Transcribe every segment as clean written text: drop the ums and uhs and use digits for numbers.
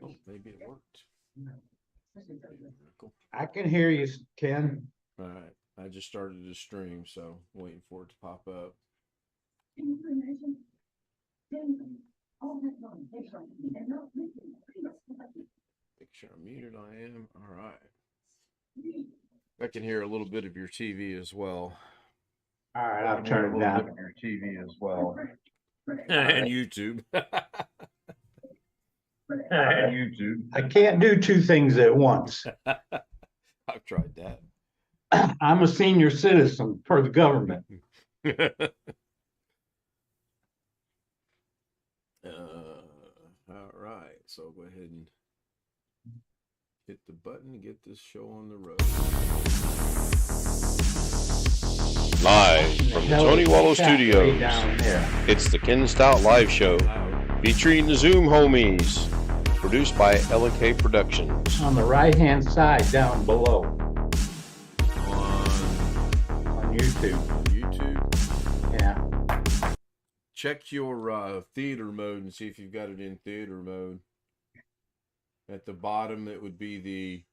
Oh, maybe it worked. Cool. I can hear you, Ken. All right. I just started to stream, so waiting for it to pop up. Make sure I'm muted. I am. All right. I can hear a little bit of your TV as well. All right, I'll turn it down. Of your TV as well. And YouTube. And YouTube. I can't do two things at once. I've tried that. I'm a senior citizen for the government. All right, so go ahead and hit the button to get this show on the road. Live from the Tony Wallow Studios, it's the Ken Stout Live Show, featuring the Zoom homies, produced by LK Productions. On the right-hand side down below on YouTube. Yeah. Check your theater mode and see if you've got it in theater mode. At the bottom, it would be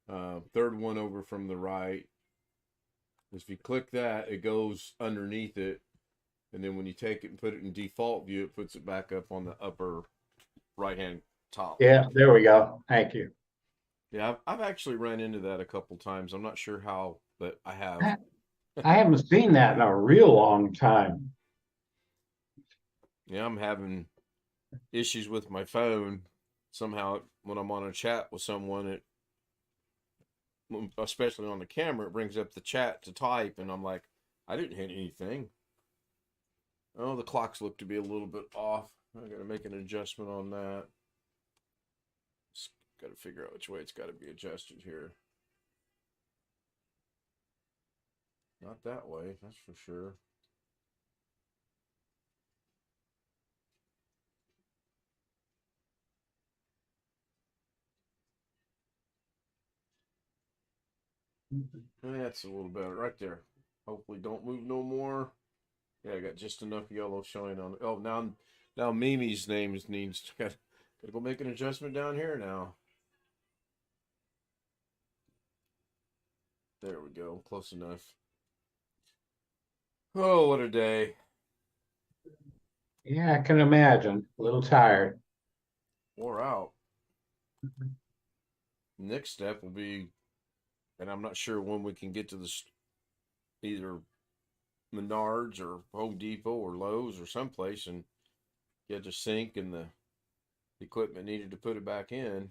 the third one over from the right. If you click that, it goes underneath it. And then when you take it and put it in default view, it puts it back up on the upper right-hand top. Yeah, there we go. Thank you. Yeah, I've actually ran into that a couple times. I'm not sure how, but I have. I haven't seen that in a real long time. Yeah, I'm having issues with my phone. Somehow, when I'm on a chat with someone, especially on the camera, it brings up the chat to type, and I'm like, I didn't hit anything. Oh, the clocks look to be a little bit off. I got to make an adjustment on that. Just got to figure out which way it's got to be adjusted here. Not that way, that's for sure. That's a little better right there. Hopefully don't move no more. Yeah, I got just enough yellow showing on it. Oh, now Mimi's name needs to gotta go make an adjustment down here now. There we go, close enough. Oh, what a day. Yeah, I can imagine. A little tired. Wore out. Next step will be, and I'm not sure when we can get to this, either Menards or Home Depot or Lowe's or someplace, and get the sink and the equipment needed to put it back in.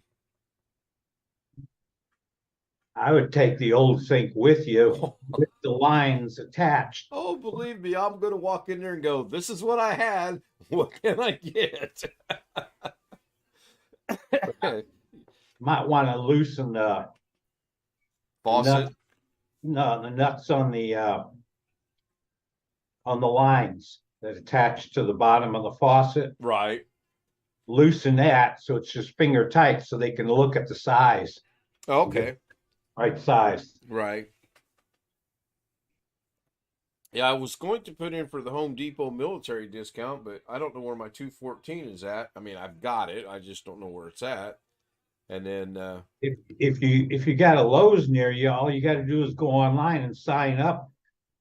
I would take the old sink with you with the lines attached. Oh, believe me, I'm going to walk in there and go, this is what I had. What can I get? Might want to loosen the Faucet? the nuts on the lines that attach to the bottom of the faucet. Right. Loosen that so it's just finger tight so they can look at the size. Okay. Right size. Right. Yeah, I was going to put in for the Home Depot military discount, but I don't know where my 214 is at. I mean, I've got it. I just don't know where it's at. And then If you got a Lowe's near you, all you got to do is go online and sign up,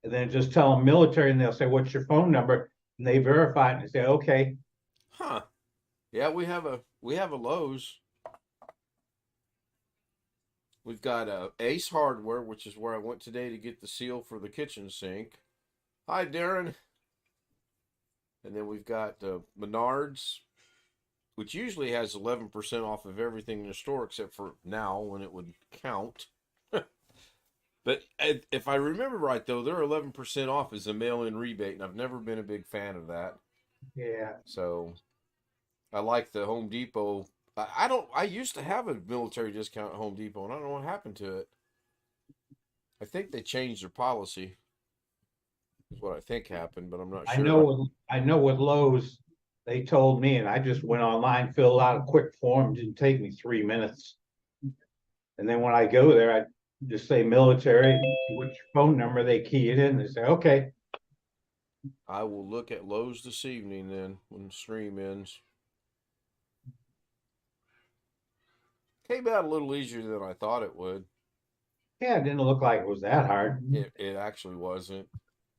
and then just tell them military, and they'll say, "What's your phone number?" And they verify it and say, "Okay." huh. Yeah, we have a Lowe's. We've got Ace Hardware, which is where I went today to get the seal for the kitchen sink. Hi, Darren. And then we've got Menards, which usually has 11% off of everything in the store except for now when it would count. But if I remember right, though, their 11% off is a mail-in rebate, and I've never been a big fan of that. Yeah. So I like the Home Depot. I used to have a military discount at Home Depot, and I don't know what happened to it. I think they changed their policy. Is what I think happened, but I'm not sure. I know with Lowe's, they told me, and I just went online, filled out a quick form, didn't take me 3 minutes. And then when I go there, I just say military, which phone number, they key it in, they say, okay. I will look at Lowe's this evening then when the stream ends. Came out a little easier than I thought it would. Yeah, it didn't look like it was that hard. It actually wasn't.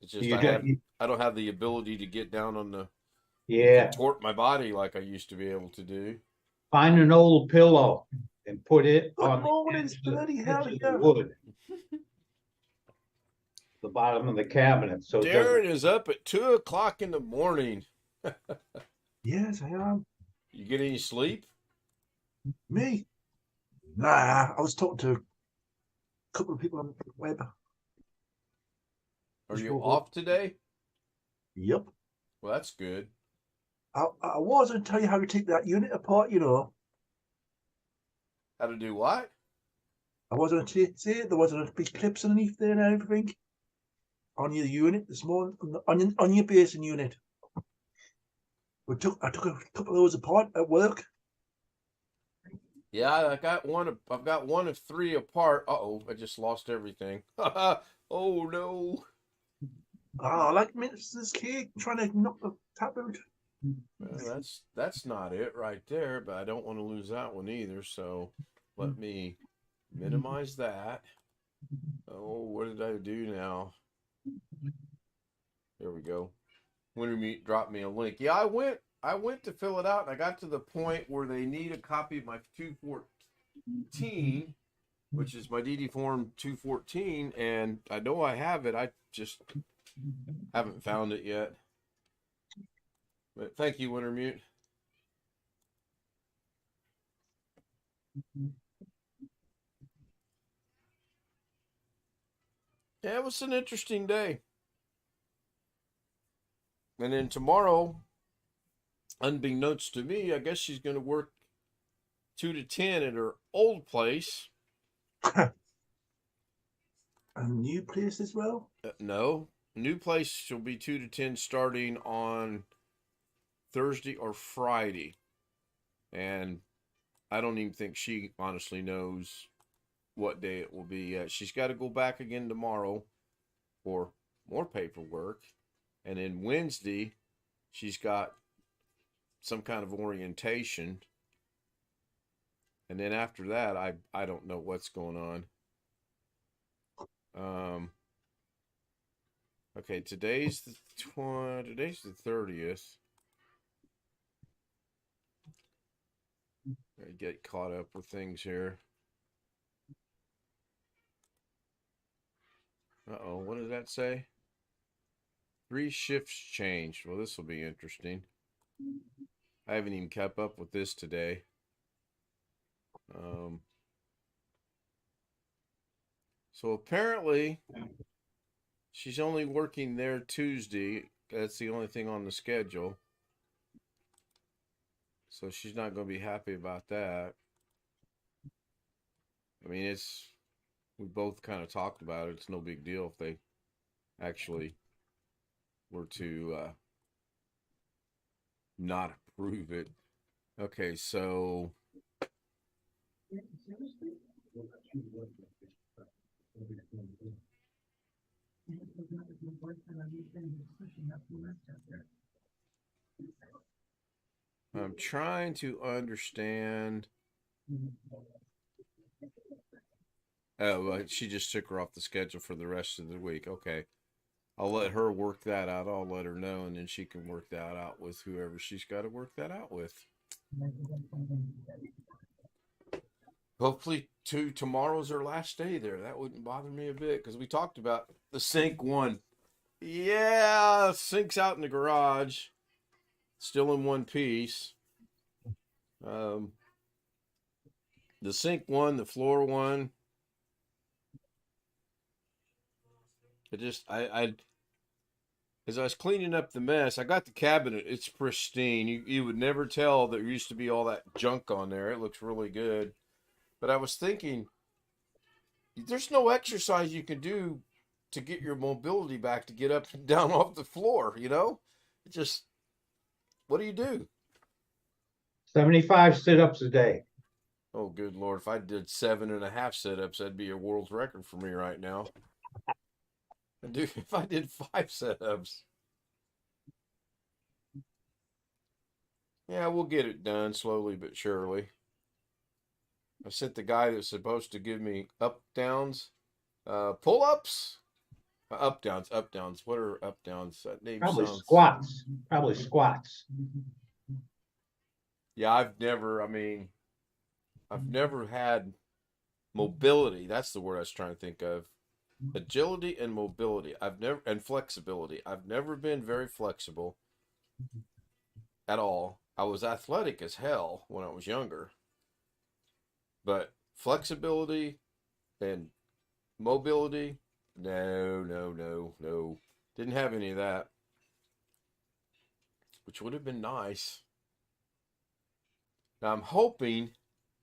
It's just You don't, you, I don't have the ability to get down on the and yeah, contort my body like I used to be able to do. find an old pillow and put it Good on morning, the bloody hell, edge of yeah. the wood, the bottom of the cabinet, so it doesn't. Darren is up at 2 o'clock in the morning. Yes, I am. You get any sleep? Me? Nah, I was talking to a couple of people on the web. Are Just you woke off up. today? Yep. Well, that's good. I was going to tell you how to take that unit apart, you know. How to do what? I was going to say there was going to be clips underneath there and everything on your unit this morning, on your basing unit. I took a couple of those apart at work. Yeah, I've got one of three apart. Uh-oh, I just lost everything. Oh no. Oh, like Mrs. Cake trying to knock the tap out. Well, that's not it right there, but I don't want to lose that one either, so let me minimize that. Oh, what did I do now? There we go. Wintermute dropped me a link. Yeah, I went to fill it out and I got to the point where they need a copy of my 214, which is my DD form 214, and I know I have it. I just haven't found it yet. But thank you, Wintermute. Yeah, it was an interesting day. And then tomorrow, unbeknownst to me, I guess she's going to work 2 to 10 at her old place. A new place as well? No, new place she'll be 2 to 10 starting on Thursday or Friday. And I don't even think she honestly knows what day it will be yet. She's got to go back again tomorrow for more paperwork. And then Wednesday, she's got some kind of orientation. And then after that, I don't know what's going on. Okay, today's the 30th. I get caught up with things here. Uh-oh, what did that say? 3 shifts changed. Well, this will be interesting. I haven't even kept up with this today. So apparently, she's only working there Tuesday. That's the only thing on the schedule. So she's not going to be happy about that. I mean, we both kind of talked about it. It's no big deal if they actually were to not approve it. Okay, so I'm trying to understand. Oh, she just took her off the schedule for the rest of the week. Okay. I'll let her work that out. I'll let her know, and then she can work that out with whoever she's got to work that out with. Hopefully, tomorrow's her last day there. That wouldn't bother me a bit because we talked about the sink one. Yeah, sink's out in the garage, still in one piece. The sink one, the floor one. As I was cleaning up the mess, I got the cabinet. It's pristine. You would never tell there used to be all that junk on there. It looks really good. But I was thinking, there's no exercise you can do to get your mobility back to get up and down off the floor, you know? What do you do? 75 sit-ups a day. Oh, good Lord. If I did 7.5 sit-ups, that'd be a world's record for me right now. Dude, if I did 5 sit-ups. Yeah, we'll get it done slowly but surely. I sent the guy that's supposed to give me up downs, pull ups, up downs, up downs. What are up downs? That name Probably sounds. squats. Probably squats. Yeah, I've never. I mean, I've never had mobility. That's the word I was trying to think of. Agility and mobility. And flexibility. I've never been very flexible at all. I was athletic as hell when I was younger, but flexibility and mobility, no, no, no, no. Didn't have any of that, which would have been nice. Now I'm hoping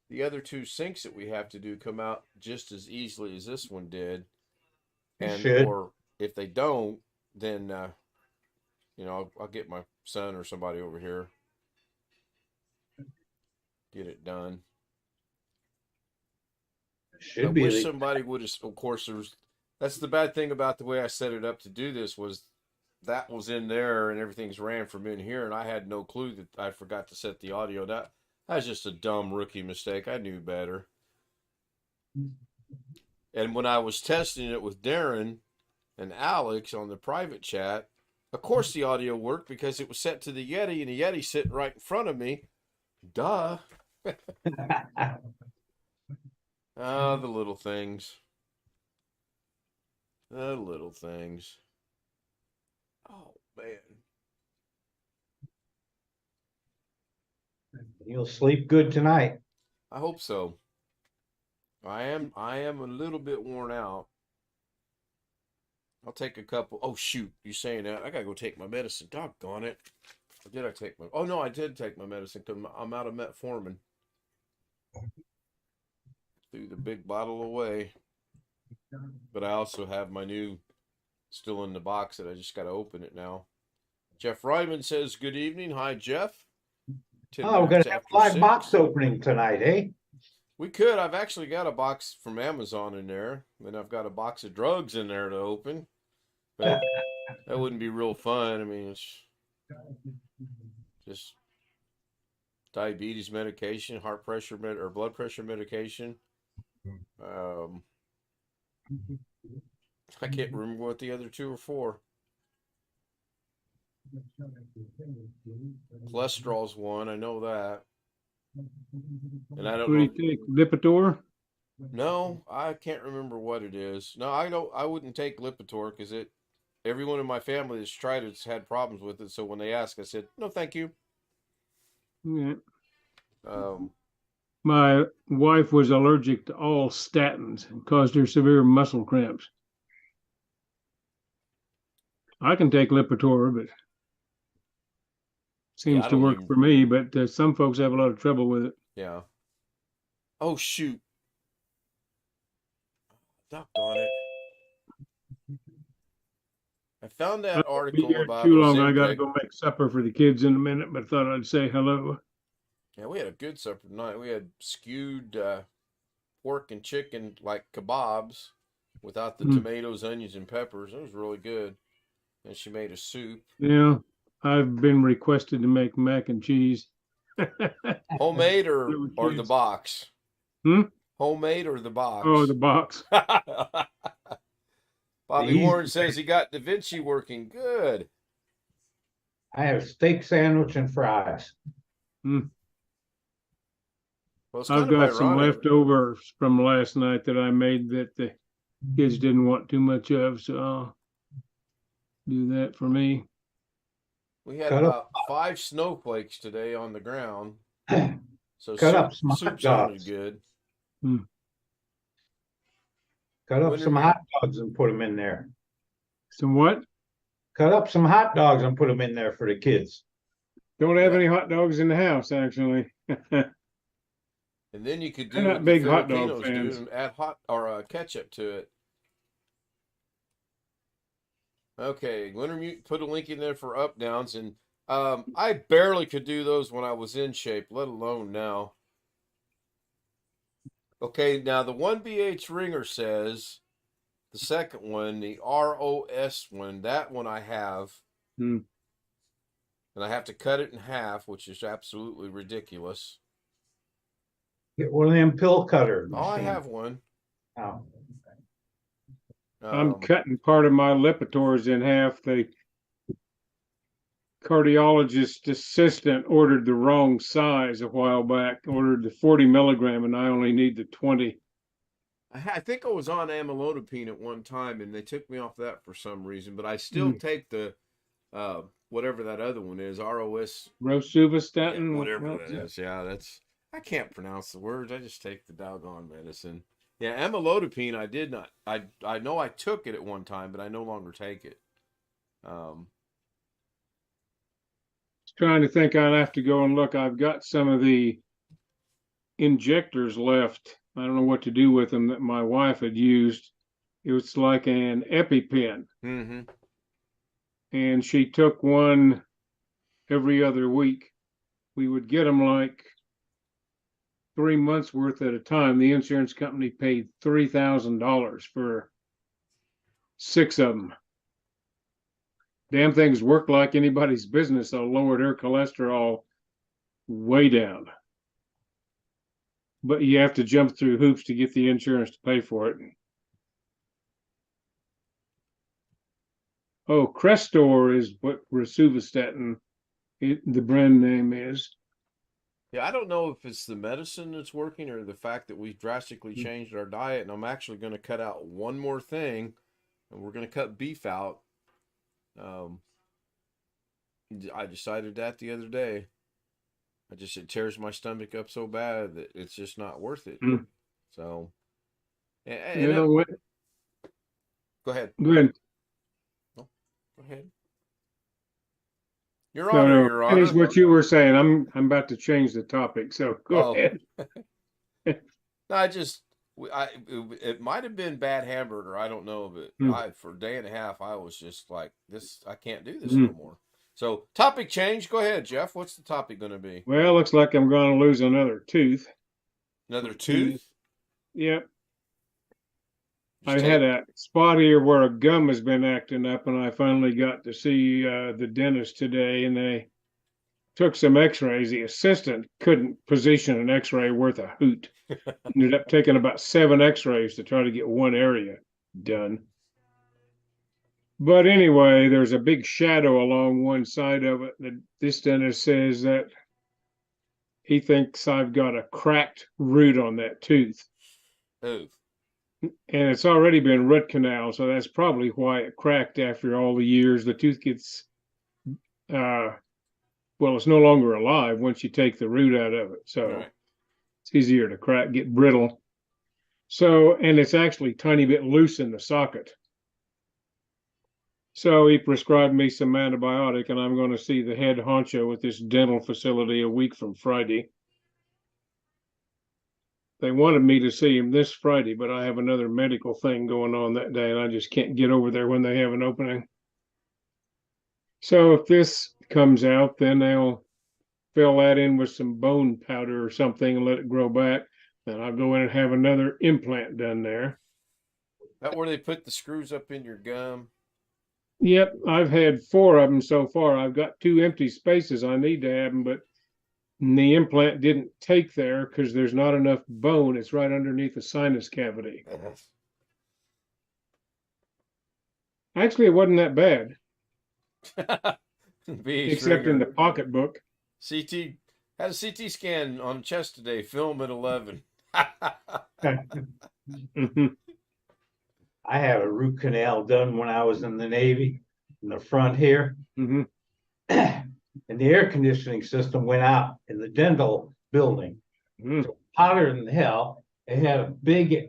the other two sinks that we have to do come out just as easily as this one did. Should. Or if they don't, then I'll get my son or somebody over here, get it done. Should I be. wish somebody would have. Of course, that's the bad thing about the way I set it up to do this was that was in there and everything's ran from in here, and I had no clue that I forgot to set the audio. That was just a dumb rookie mistake. I knew better. And when I was testing it with Darren and Alex on the private chat, of course the audio worked because it was set to the Yeti, and the Yeti sitting right in front of me. Duh. The little things. The little things. Oh, man. You'll sleep good tonight. I hope so. I am a little bit worn out. I'll take a couple. Oh, shoot. You saying that? I got to go take my medicine. Doggone it. Or did I take my... Oh, no, I did take my medicine because I'm out of metformin. Threw the big bottle away. But I also have my new still in the box that I just got to open it now. Jeff Ryman says, good evening. Hi, Jeff. Oh, we're going to have a live box opening tonight, eh? We could. I've actually got a box from Amazon in there. And I've got a box of drugs in there to open. But that wouldn't be real fun. I mean, it's just diabetes medication, heart pressure or blood pressure medication. I can't remember what the other two are for. Cholesterol's one, I know that. And I don't know. What do you take? Lipitor? No, I can't remember what it is. No, I wouldn't take Lipitor because everyone in my family that's tried it's had problems with it. So when they asked, I said, no, thank you. Yeah. Um, My wife was allergic to all statins and caused her severe muscle cramps. I can take Lipitor, but seems I to don't work even- for me. But some folks have a lot of trouble with it. yeah. Oh, shoot. Doggone it. I found that I'll be article here about too long. I got to Ozempic. go make supper for the kids in a minute, but I thought I'd say hello. Yeah, we had a good supper tonight. We had skewed pork and chicken, like kebabs, without the tomatoes, onions, and peppers. It was really good. And she made a soup. Yeah, I've been requested to make mac and cheese. Homemade or the kids. box? Hmm? Homemade or the box? Oh, the box. Bobby Easy. Warren says he got Da Vinci working. Good. I have steak sandwich and fries. Well, it's I've kind of got some ironic. leftovers from last night that I made that the kids didn't want too much of, so I'll do that for me. We had Cut about 5 snowflakes today on the ground. So Cut up some soup hot sounded dogs. good. Cut up When are some we- hot dogs and put them in there. Some what? Cut up some hot dogs and put them in there for the kids. Don't have Yeah. any hot dogs in the house, actually. And then you could do They're not what big the hot dog Filipinos fans. do and add hot or ketchup to it. Okay, Wintermute put a link in there for up downs, and I barely could do those when I was in shape, let alone now. Okay, now the 1BH ringer says the second one, the ROS one, that one I have. Hmm. And I have to cut it in half, which is absolutely ridiculous. Get one of them pill cutter Oh, I machines. have one. Oh, I'm Um, cutting part of my Lipitors in half. The cardiologist assistant ordered the wrong size a while back, ordered the 40 milligram, and I only need the 20. I think I was on amlodipine at one time, and they took me off that for some reason. But I still take the whatever that other one is, ROS, Rosuvastatin, whatever that is. Yeah, that's I can't pronounce the words. I just take the doggone medicine. Yeah, amlodipine. I did not. I know I took it at one time, but I no longer take it. Trying to think, I'd have to go and look. I've got some of the injectors left. I don't know what to do with them that my wife had used. It was like an EpiPen, Mm-hmm. and she took one every other week. We would get them like 3 months worth at a time. The insurance company paid $3,000 for 6 of them. Damn things work like anybody's business. They'll lower their cholesterol way down. But you have to jump through hoops to get the insurance to pay for it. Oh, Crestor is what rosuvastatin, the brand name is. Yeah, I don't know if it's the medicine that's working or the fact that we drastically changed our diet. And I'm actually going to cut out one more thing, and we're going to cut beef out. I decided that the other day. It tears my stomach up so bad that it's just not worth it. Mm. So, Go ahead. Go ahead. Go ahead. Go ahead. Your Honor, Your Honor. Finish what you were saying. I'm about to change the topic, so go ahead. No, it might have been bad hamburger. I don't know, but for a day and a half, I was just like, this. I can't do this no more. So, topic change. Go ahead, Jeff. What's the topic going to be? Well, looks like I'm going to lose another tooth. Another tooth? Yep. I had a spot here where a gum has been acting up, and I finally got to see the dentist today, and they took some x-rays. The assistant couldn't position an x-ray worth a hoot. Ended up taking about 7 x-rays to try to get one area done. But anyway, there's a big shadow along one side of it. This dentist says that he thinks I've got a cracked root on that tooth. Oh. And it's already been root canal, so that's probably why it cracked after all the years. The tooth gets, well, it's no longer alive once you take the root out of it. So it's easier to crack, get brittle. So, and it's actually a tiny bit loose in the socket. So he prescribed me some antibiotic, and I'm going to see the head honcho at this dental facility a week from Friday. They wanted me to see him this Friday, but I have another medical thing going on that day, and I just can't get over there when they have an opening. So if this comes out, then they'll fill that in with some bone powder or something and let it grow back. Then I'll go in and have another implant done there. That where they put the screws up in your gum? Yep, I've had 4 of them so far. I've got 2 empty spaces I need to have them, but the implant didn't take there because there's not enough bone. It's right underneath the sinus cavity. Actually, it wasn't that bad. Except in the pocketbook. CT had a CT scan on chest today. Film at 11. I had a root canal done when I was in the Navy in the front here. Mm-hmm. And the air conditioning system went out in the dental building. Mm. So hotter than hell. It had a big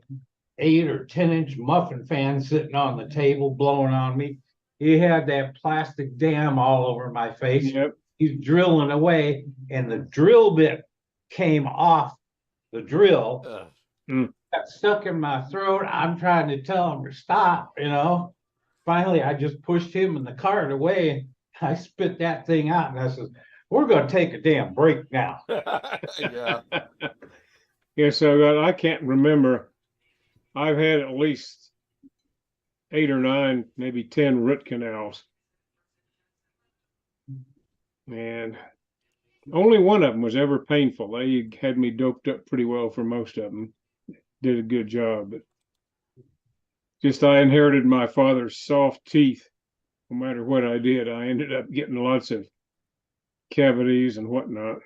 8 or 10-inch muffin fan sitting on the table blowing on me. He had that plastic dam all over my face. Yep. He's drilling away, and the drill bit came off the drill. Got stuck in my throat. I'm trying to tell him to stop, Finally, I just pushed him and the cart away. I spit that thing out, and I said, we're going to take a damn break now. Yeah. Yeah, so I can't remember. I've had at least 8 or 9, maybe 10 root canals. And Only one of them was ever painful. They had me doped up pretty well for most of them. Did a good job, but just I inherited my father's soft teeth. No matter what I did, I ended up getting lots of cavities and whatnot.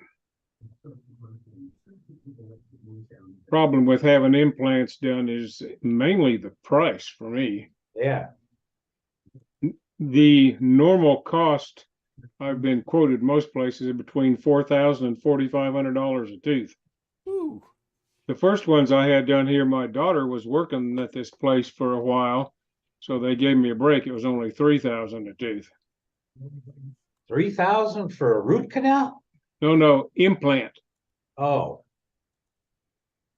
Problem with having implants done is mainly the price for me. Yeah, The normal cost I've been quoted most places are between $4,000 and $4,500 a tooth. Ooh. The first ones I had done here, my daughter was working at this place for a while, so they gave me a break. It was only $3,000 a tooth. 3,000 for a root canal? No, implant. Oh,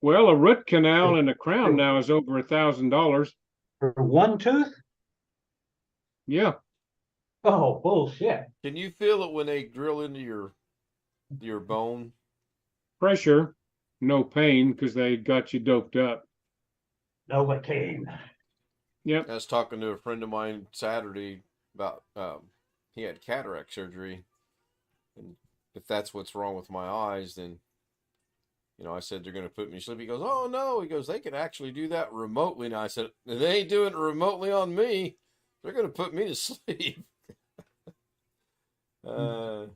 Well, a root canal and a crown now is over $1,000. for one tooth? Yeah, Oh, bullshit. Can you feel it when they drill into your bone? pressure, no pain because they got you doped up. Novocaine. Yep. I was talking to a friend of mine Saturday about he had cataract surgery, and if that's what's wrong with my eyes, then I said they're going to put me to sleep. He goes, "Oh no," he goes, "they can actually do that remotely." And I said, "They ain't doing it remotely on me. They're going to put me to sleep." I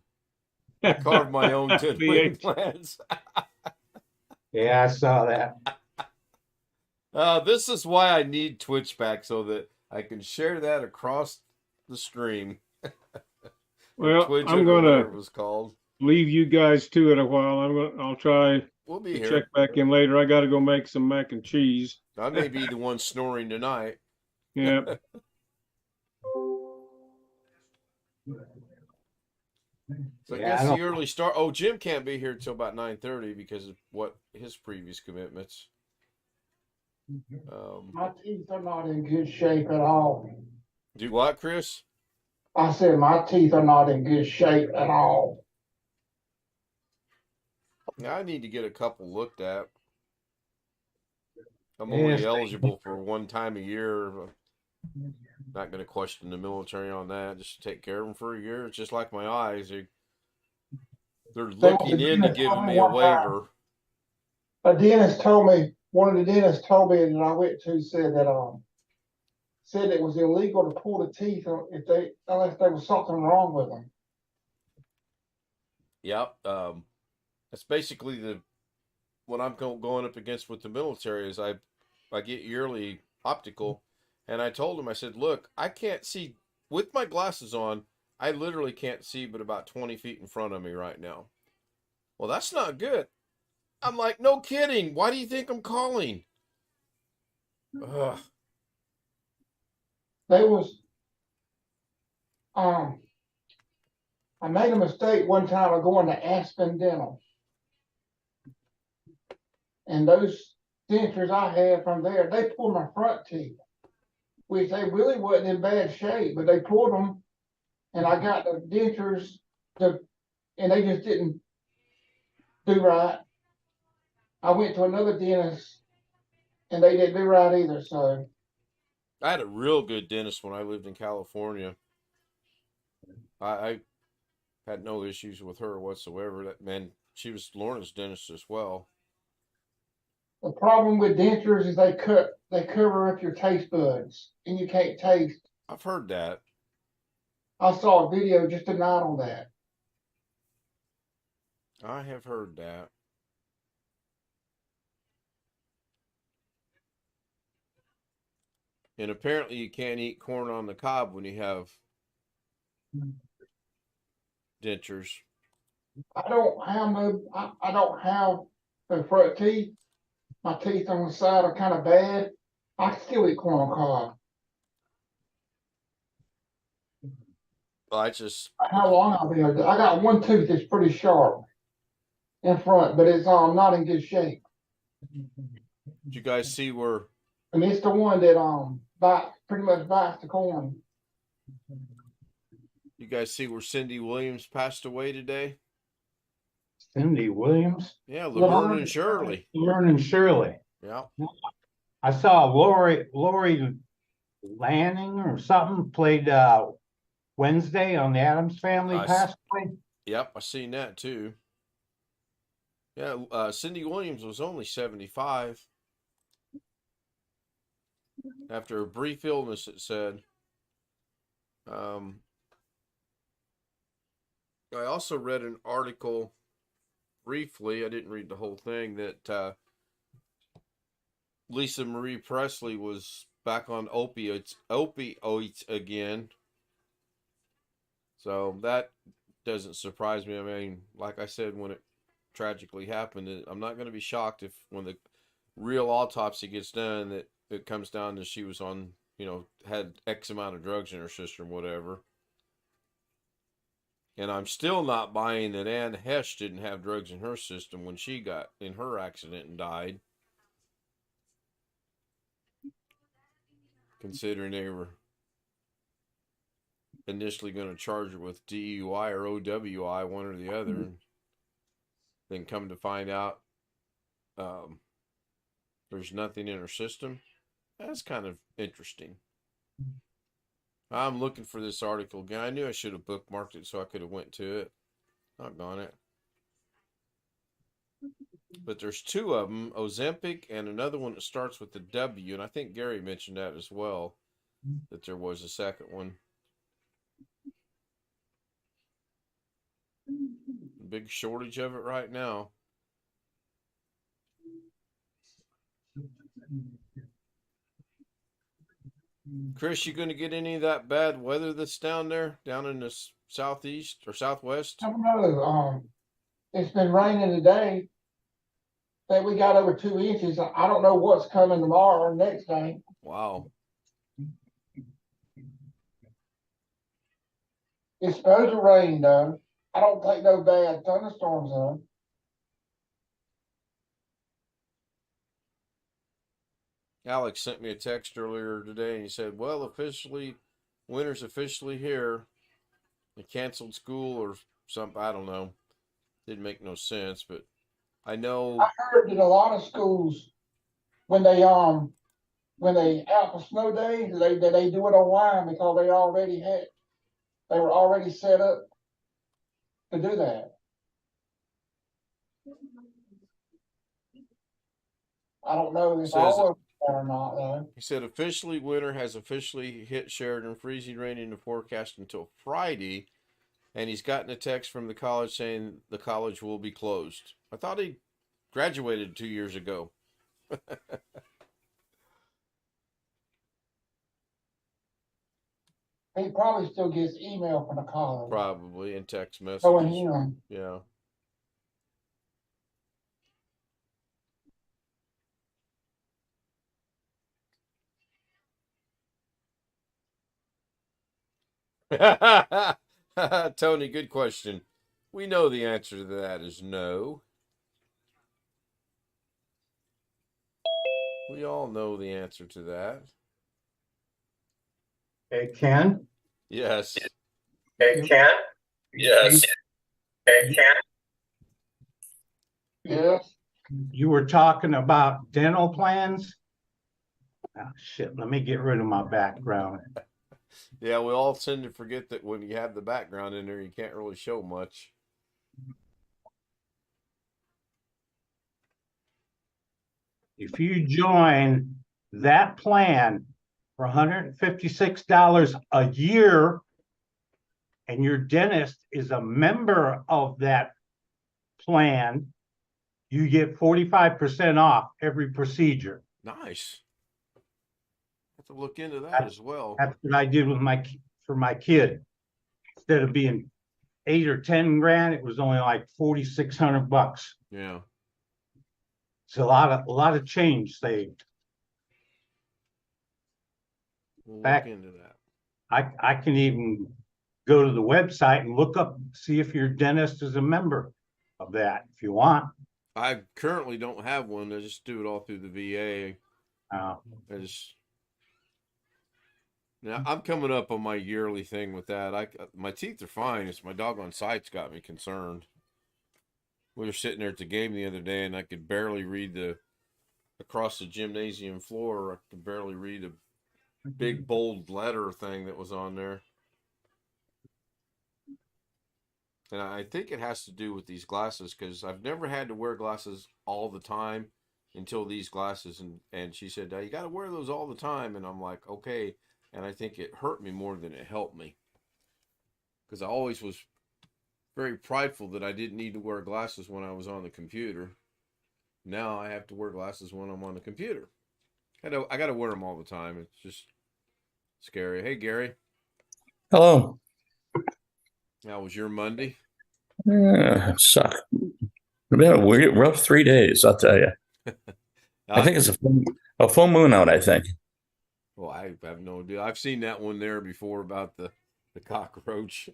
carved my own dental VH. implants. Yeah, I saw that. This is why I need Twitch back so that I can share that across the stream. Well, Twitch I'm or gonna whatever it was called. leave you guys to it a while. I'll try We'll be to here. check back in later. I got to go make some mac and cheese. I may be the one snoring tonight. Yeah. So I Yeah, I guess don't- the early start. Oh, Jim can't be here until about 9:30 because of what his previous commitments. My teeth are not in good shape at all. Do what, Chris? I said my teeth are not in good shape at all. Yeah, I need to get a couple looked at. I'm Yes, only thank eligible for one time a year. Not going to question the military on that. Just take care of them for a year. It's just like my eyes. They're looking into giving me a waiver. A dentist told me, one of the dentists told me that I went to said that said it was illegal to pull the teeth unless there was something wrong with them. Yep. That's basically what I'm going up against with the military is I get yearly optical, and I told him, I said, look, I can't see with my glasses on. I literally can't see but about 20 feet in front of me right now. Well, that's not good. I'm like, no kidding. Why do you think I'm calling? Ugh. They was I made a mistake one time of going to Aspen Dental. And those dentures I had from there, they pulled my front teeth, which they really wasn't in bad shape, but they pulled them, and I got the dentures and they just didn't do right. I went to another dentist, and they didn't do right either. So I had a real good dentist when I lived in California. I had no issues with her whatsoever. She was Lorna's dentist as well. the problem with dentures is they cover up your taste buds, and you can't taste. I've heard that. I saw a video just tonight on that. I have heard that. And apparently you can't eat corn on the cob when you have dentures. I don't have the front teeth. My teeth on the side are kind of bad. I can still eat corn on cob. How long I've been able to, I got one tooth that's pretty sharp in front, but it's not in good shape. Did you guys see where And it's the one that pretty much bites the corn. Cindy Williams passed away today? Cindy Williams, Yeah, Laverne and Shirley. Laverne and Shirley. Yeah. I saw Lori Lanning or something played Wednesday on the Addams Family I passed away. Yep, I seen that too. Yeah, Cindy Williams was only 75 after a brief illness, it said. Um, I also read an article briefly, I didn't read the whole thing, that Lisa Marie Presley was back on opioids again. So that doesn't surprise me. I mean, like I said, when it tragically happened, I'm not going to be shocked if when the real autopsy gets done that it comes down to she was on, had X amount of drugs in her system, whatever. And I'm still not buying that Anne Hesh didn't have drugs in her system when she got in her accident and died. Considering they were initially going to charge her with DUI or OWI, one or the other. And then come to find out there's nothing in her system. That's kind of interesting. I'm looking for this article again. I knew I should have bookmarked it so I could have went to it. Doggone it. But there's two of them, Ozempic and another one that starts with the W. And I think Gary mentioned that as well, that there was a second one. Big shortage of it right now. Chris, you going to get any of that bad weather that's down there, down in the southeast or southwest? I don't know. It's been raining today. That we got over 2 inches. I don't know what's coming tomorrow or next day. Wow. It's supposed to rain though. I don't think no bad thunderstorms though. Alex sent me a text earlier today and he said, well, winter's officially here. They canceled school or something. I don't know. Didn't make no sense, but I know. I heard that a lot of schools, when they out for snow days, they do it online because they were already set up to do that. I don't know if all of that or not though. He said officially winter has officially hit Sheridan, freezing rain in the forecast until Friday. And he's gotten a text from the college saying the college will be closed. I thought he graduated 2 years ago. He probably still gets email from the college. Probably, and text messages. Showing him. Yeah. Tony, good question. We know the answer to that is no. We all know the answer to that. Hey, Ken? Yes. Hey, Ken? Yes. Hey, Ken? Yes. You were talking about dental plans? Oh, shit, let me get rid of my background. Yeah, we all tend to forget that when you have the background in there, you can't really show much. If you join that plan for $156 a year, and your dentist is a member of that plan, you get 45% off every procedure. Nice. Have to look into that as well. That's what I did with for my kid. Instead of being 8 or 10 grand, it was only like $4,600. Yeah. It's a lot of change saved. We'll Back- look into that. I can even go to the website and look up, see if your dentist is a member of that, if you want. I currently don't have one. I just do it all through the VA. Now I'm coming up on my yearly thing with that. My teeth are fine. It's my doggone sight's got me concerned. We were sitting there at the game the other day, and I could barely read across the gymnasium floor. I could barely read a big bold letter thing that was on there. And I think it has to do with these glasses because I've never had to wear glasses all the time until these glasses. And she said, you got to wear those all the time. And I'm like, okay. And I think it hurt me more than it helped me because I always was very prideful that I didn't need to wear glasses when I was on the computer. Now I have to wear glasses when I'm on the computer. I got to wear them all the time. It's just scary. Hey, Gary. Hello. How was your Monday? It sucked. It's been a weird, rough 3 days, I'll tell you. I think it's a full moon out, I think. Well, I have no idea. I've seen that one there before about the cockroach.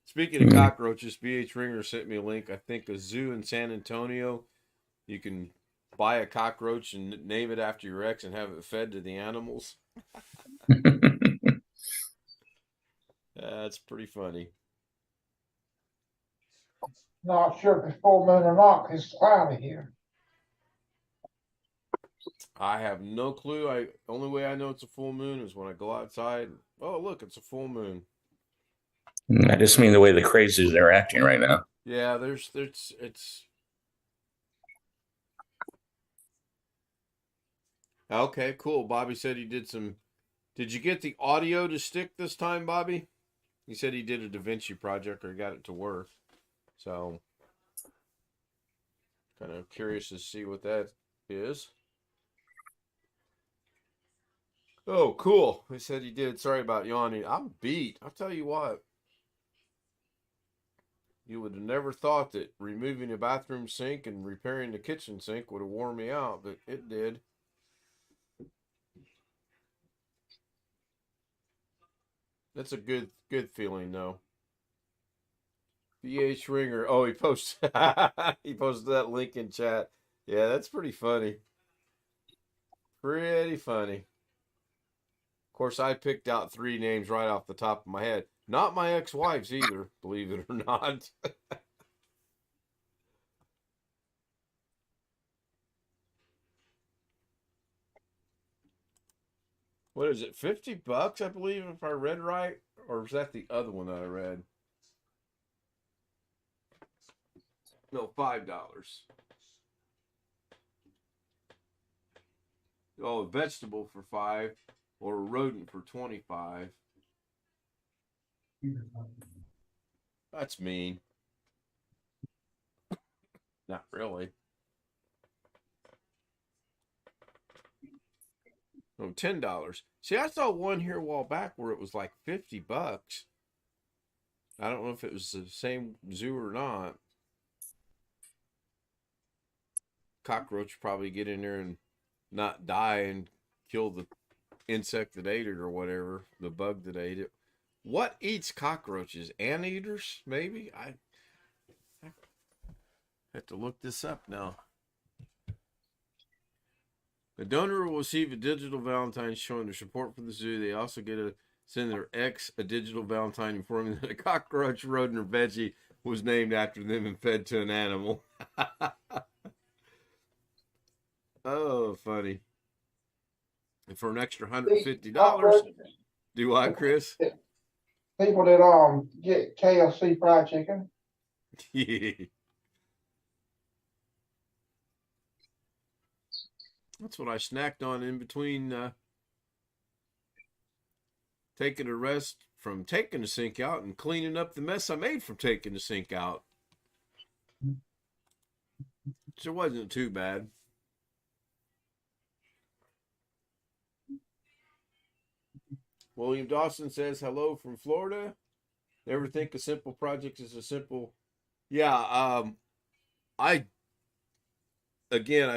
Speaking of cockroaches, BH Ringer sent me a link. I think a zoo in San Antonio, you can buy a cockroach and name it after your ex and have it fed to the animals. That's pretty funny. Not sure if it's full moon or not, 'cause it's cloudy here. I have no clue. Only way I know it's a full moon is when I go outside. Oh, look, it's a full moon. I just mean the way the crazies are acting right now. Yeah, it's okay, cool. Bobby said he did some. Did you get the audio to stick this time, Bobby? He said he did a DaVinci project or got it to work. So, kind of curious to see what that is. Oh, cool. He said he did. Sorry about yawning. I'm beat. I'll tell you what. You would have never thought that removing a bathroom sink and repairing the kitchen sink would have worn me out, but it did. That's a good feeling, though. BH Ringer. Oh, he posted that link in chat. Yeah, that's pretty funny. Pretty funny. Of course, I picked out 3 names right off the top of my head. Not my ex-wives either, believe it or not. What is it, $50, I believe, if I read right? Or was that the other one that I read? No, $5. Oh, a vegetable for $5 or a rodent for $25. That's mean. Not really. Oh, $10. See, I saw one here a while back where it was like $50. I don't know if it was the same zoo or not. Cockroach probably get in there and not die and kill the insect that ate it or whatever, the bug that ate it. What eats cockroaches? Anteaters, maybe? I have to look this up now. The donor will receive a digital Valentine showing their support for the zoo. They also get to send their ex a digital Valentine informing that a cockroach, rodent, or veggie was named after them and fed to an animal. Oh, funny. And for an extra $150, do I, Chris? People that get KFC fried chicken. That's what I snacked on in between taking a rest from taking the sink out and cleaning up the mess I made from taking the sink out. So it wasn't too bad. William Dawson says hello from Florida. Never think a simple project is a simple. Yeah, I've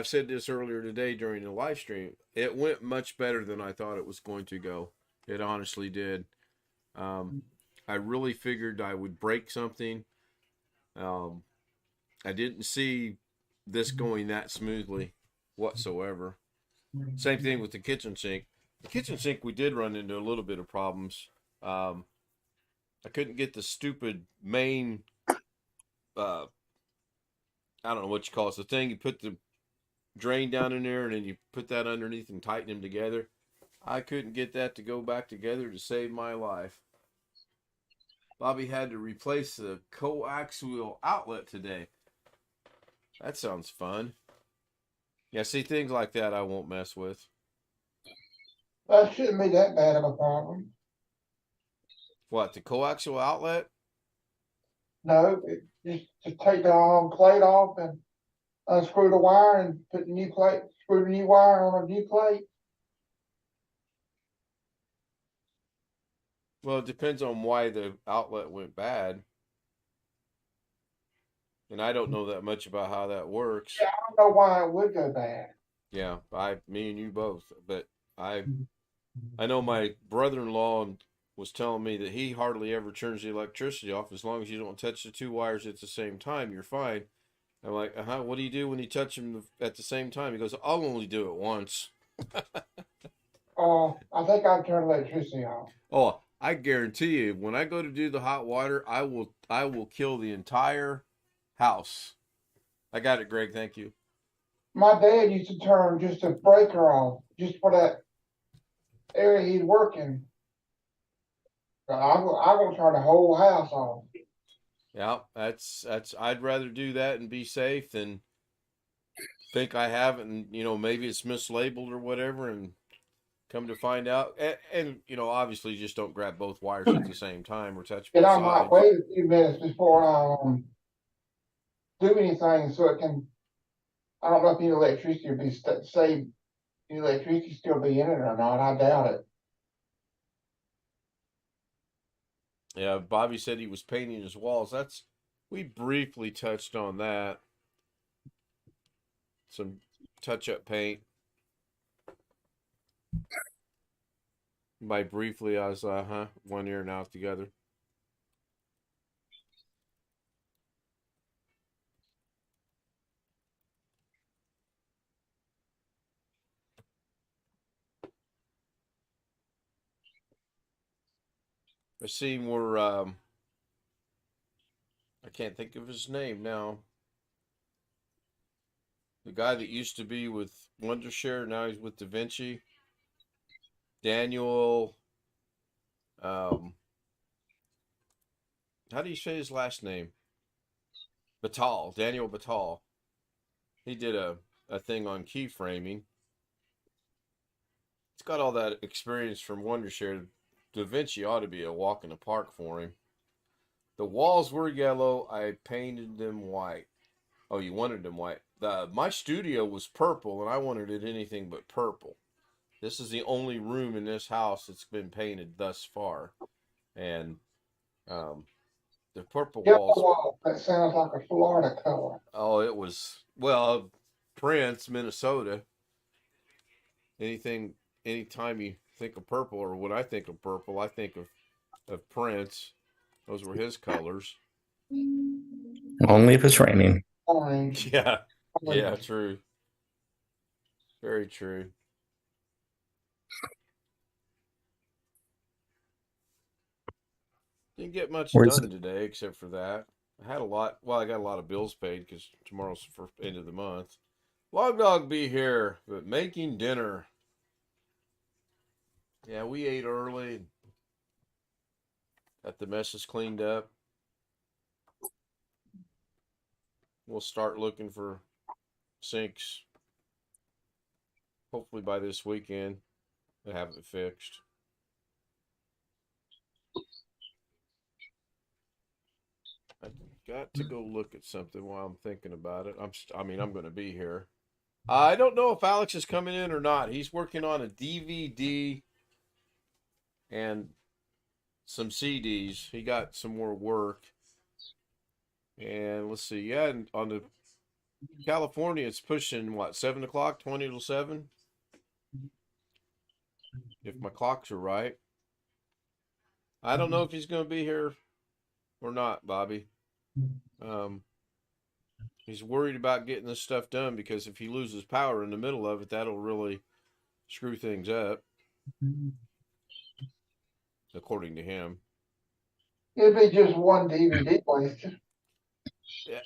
said this earlier today during the live stream. It went much better than I thought it was going to go. It honestly did. I really figured I would break something. I didn't see this going that smoothly whatsoever. Same thing with the kitchen sink. The kitchen sink, we did run into a little bit of problems. I couldn't get the stupid main, I don't know what you call it. It's the thing you put the drain down in there and then you put that underneath and tighten them together. I couldn't get that to go back together to save my life. Bobby had to replace the coaxial outlet today. That sounds fun. Yeah, see, things like that I won't mess with. That shouldn't be that bad of a problem. What, the coaxial outlet? No, just take the plate off and unscrew the wire and put the new plate, screw the new wire on a new plate. Well, it depends on why the outlet went bad. And I don't know that much about how that works. Yeah, I don't know why it would go bad. Yeah, me and you both. But I know my brother-in-law was telling me that he hardly ever turns the electricity off. As long as you don't touch the two wires at the same time, you're fine. I'm like, what do you do when you touch them at the same time? He goes, I'll only do it once. I think I'd turn electricity off. Oh, I guarantee you, when I go to do the hot water, I will kill the entire house. I got it, Greg. Thank you. My dad used to turn just a breaker off, just for that area he'd work in. But I'm gonna turn the whole house off. Yeah, that's. I'd rather do that and be safe than think I have it, and maybe it's mislabeled or whatever, and come to find out, and obviously just don't grab both wires at the same time or touch both And I sides. might wait a few minutes before I do anything, so it can. I don't know if the electricity will be say the electricity still be in it or not. I doubt it. Yeah, Bobby said he was painting his walls. We briefly touched on that. Some touch-up paint. By briefly, I was, one ear and out together. I seen where, I can't think of his name now. The guy that used to be with Wondershare, now he's with Da Vinci. Daniel, how do you say his last name? Batal, Daniel Batal. He did a thing on keyframing. It's got all that experience from Wondershare. Da Vinci ought to be a walk in the park for him. The walls were yellow. I painted them white. Oh, you wanted them white. My studio was purple, and I wanted it anything but purple. This is the only room in this house that's been painted thus far. And the purple Yellow walls. wall, that sounds like a Florida color. Oh, it was, Prince, Minnesota. Anytime you think of purple, or when I think of purple, I think of Prince. Those were his colors. Only if it's raining. Orange. Yeah. Yeah, true. Very true. Didn't get much done today except for that. I got a lot of bills paid because tomorrow's the first end of the month. Log Dog be here, but making dinner. Yeah, we ate early. Got the messes cleaned up. We'll start looking for sinks. Hopefully by this weekend, to have it fixed. I got to go look at something while I'm thinking about it. I'm going to be here. I don't know if Alex is coming in or not. He's working on a DVD and some CDs. He got some more work. And let's see. Yeah, and on the California, it's pushing, 7 o'clock, 20 to 7? If my clocks are right. I don't know if he's going to be here or not, Bobby. He's worried about getting this stuff done because if he loses power in the middle of it, that'll really screw things up. According to him. It'd be just one DVD wasted.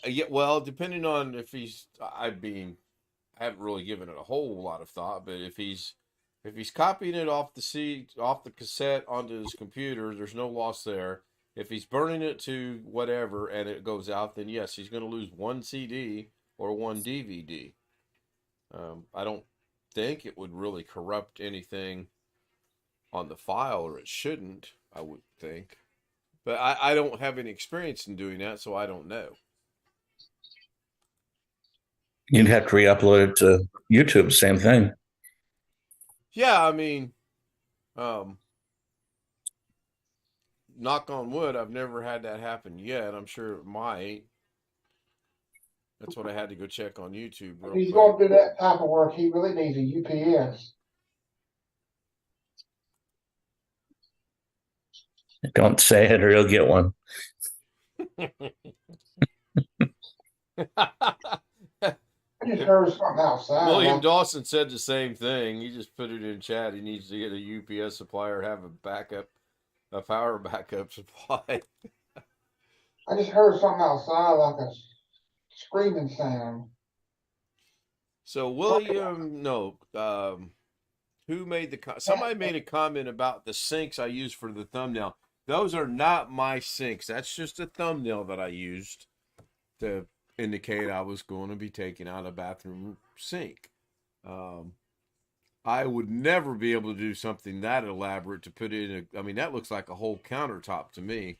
Yeah, well, depending on if he's, I haven't really given it a whole lot of thought, but if he's copying it off the cassette onto his computer, there's no loss there. If he's burning it to whatever and it goes out, then yes, he's going to lose one CD or one DVD. I don't think it would really corrupt anything on the file, or it shouldn't, I would think. But I don't have any experience in doing that, so I don't know. You'd have to re-upload it to YouTube, same thing. Yeah, I mean, knock on wood, I've never had that happen yet. I'm sure it might. That's what I had to go check on YouTube. If he's going to do that type of work, he really needs a UPS. Don't say it or you'll get one. I just heard something outside. William Dawson said the same thing. He just put it in chat. He needs to get a UPS supplier, have a power backup supply. I just heard something outside, like a screaming sound. So William, no, who made somebody made a comment about the sinks I used for the thumbnail. Those are not my sinks. That's just a thumbnail that I used to indicate I was going to be taking out a bathroom sink. I would never be able to do something that elaborate to put in I mean, that looks like a whole countertop to me.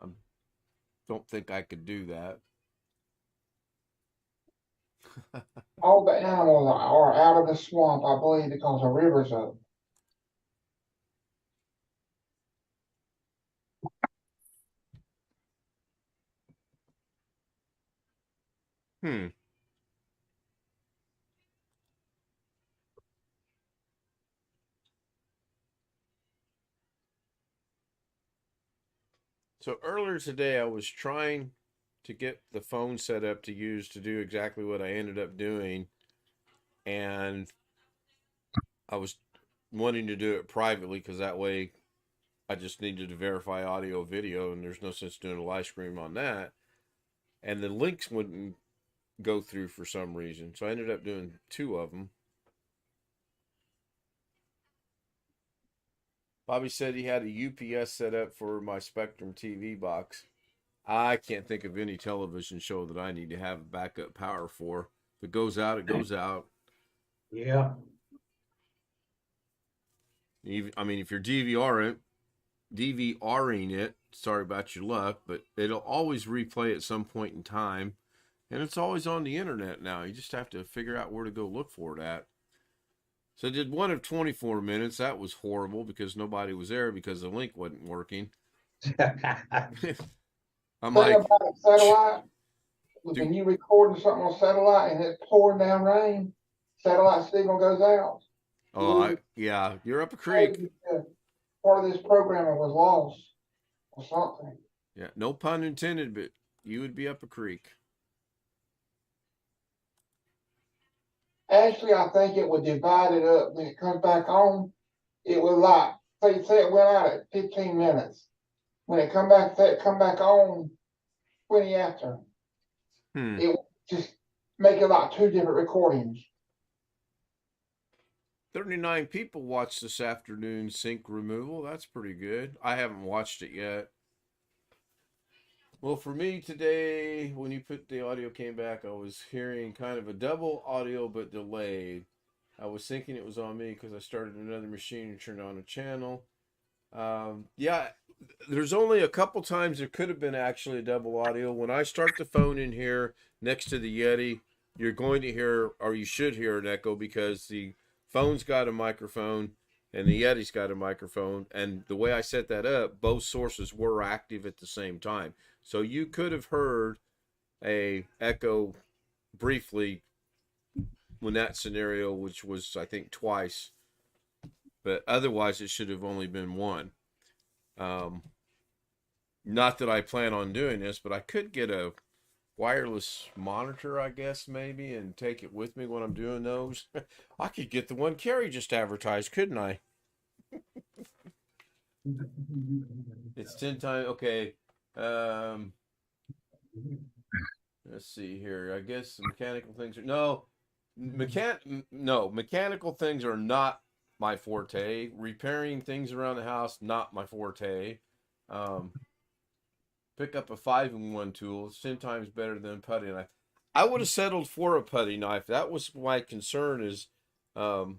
I don't think I could do that. All the animals are out of the swamp, I believe, because the river's up. So earlier today, I was trying to get the phone set up to use to do exactly what I ended up doing. And I was wanting to do it privately because that way I just needed to verify audio, video, and there's no sense doing a live stream on that. And the links wouldn't go through for some reason. So I ended up doing 2 of them. Bobby said he had a UPS set up for my Spectrum TV box. I can't think of any television show that I need to have backup power for. If it goes out, it goes out. Yeah. I mean, if you're DVRing it, sorry about your luck, but it'll always replay at some point in time. And it's always on the internet now. You just have to figure out where to go look for it at. So I did one of 24 minutes. That was horrible because nobody was there because the link wasn't working. I'm like, about satellite, when you recording something on satellite and it's pouring down rain, satellite signal goes out. oh, yeah, you're up a creek. Part of this programming was lost or something. Yeah, no pun intended, but you would be up a creek. Actually, I think it would divide it up when it comes back on. It would like say it went out at 15 minutes. When it come back on 20 after. It would just make it like 2 different recordings. 39 people watched this afternoon sink removal. That's pretty good. I haven't watched it yet. Well, for me today, when you put the audio came back, I was hearing kind of a double audio but delayed. I was thinking it was on me because I started another machine and turned on a channel. Yeah, there's only a couple times there could have been actually a double audio. When I start the phone in here next to the Yeti, you're going to hear, or you should hear, an echo because the phone's got a microphone and the Yeti's got a microphone. And the way I set that up, both sources were active at the same time. So you could have heard a echo briefly when that scenario, which was, I think, twice. But otherwise, it should have only been one. Not that I plan on doing this, but I could get a wireless monitor, I guess, maybe, and take it with me when I'm doing those. I could get the one Carrie just advertised, couldn't I? It's 10 times. Okay. Let's see here. I guess mechanical things are mechanical things are not my forte. Repairing things around the house, not my forte. Pick up a 5-in-1 tool. It's 10 times better than a putty knife. I would have settled for a putty knife. That was my concern, is how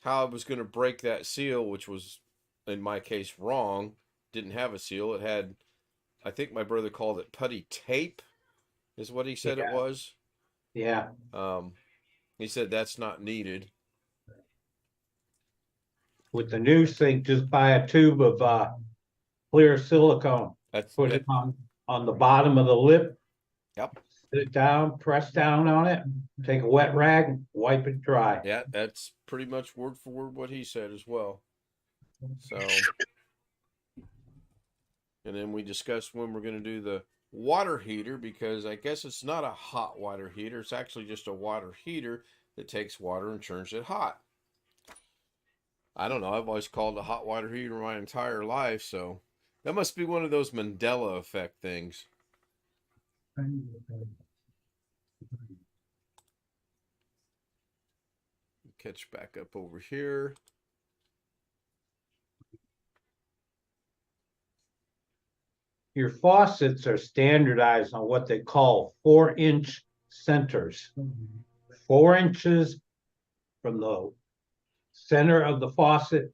I was going to break that seal, which was, in my case, wrong. Didn't have a seal. It had, I think my brother called it putty tape, is what he said it was. Yeah. He said that's not needed. With the new sink, just buy a tube of clear silicone. Put it on the bottom of the lip. Yep. Sit it down, press down on it, take a wet rag, wipe it dry. Yeah, that's pretty much word for word what he said as well. So, and then we discussed when we're going to do the water heater, because I guess it's not a hot water heater. It's actually just a water heater that takes water and turns it hot. I don't know. I've always called it a hot water heater my entire life, so that must be one of those Mandela effect things. Catch back up over here. Your faucets are standardized on what they call 4-inch centers. 4 inches from the center of the faucet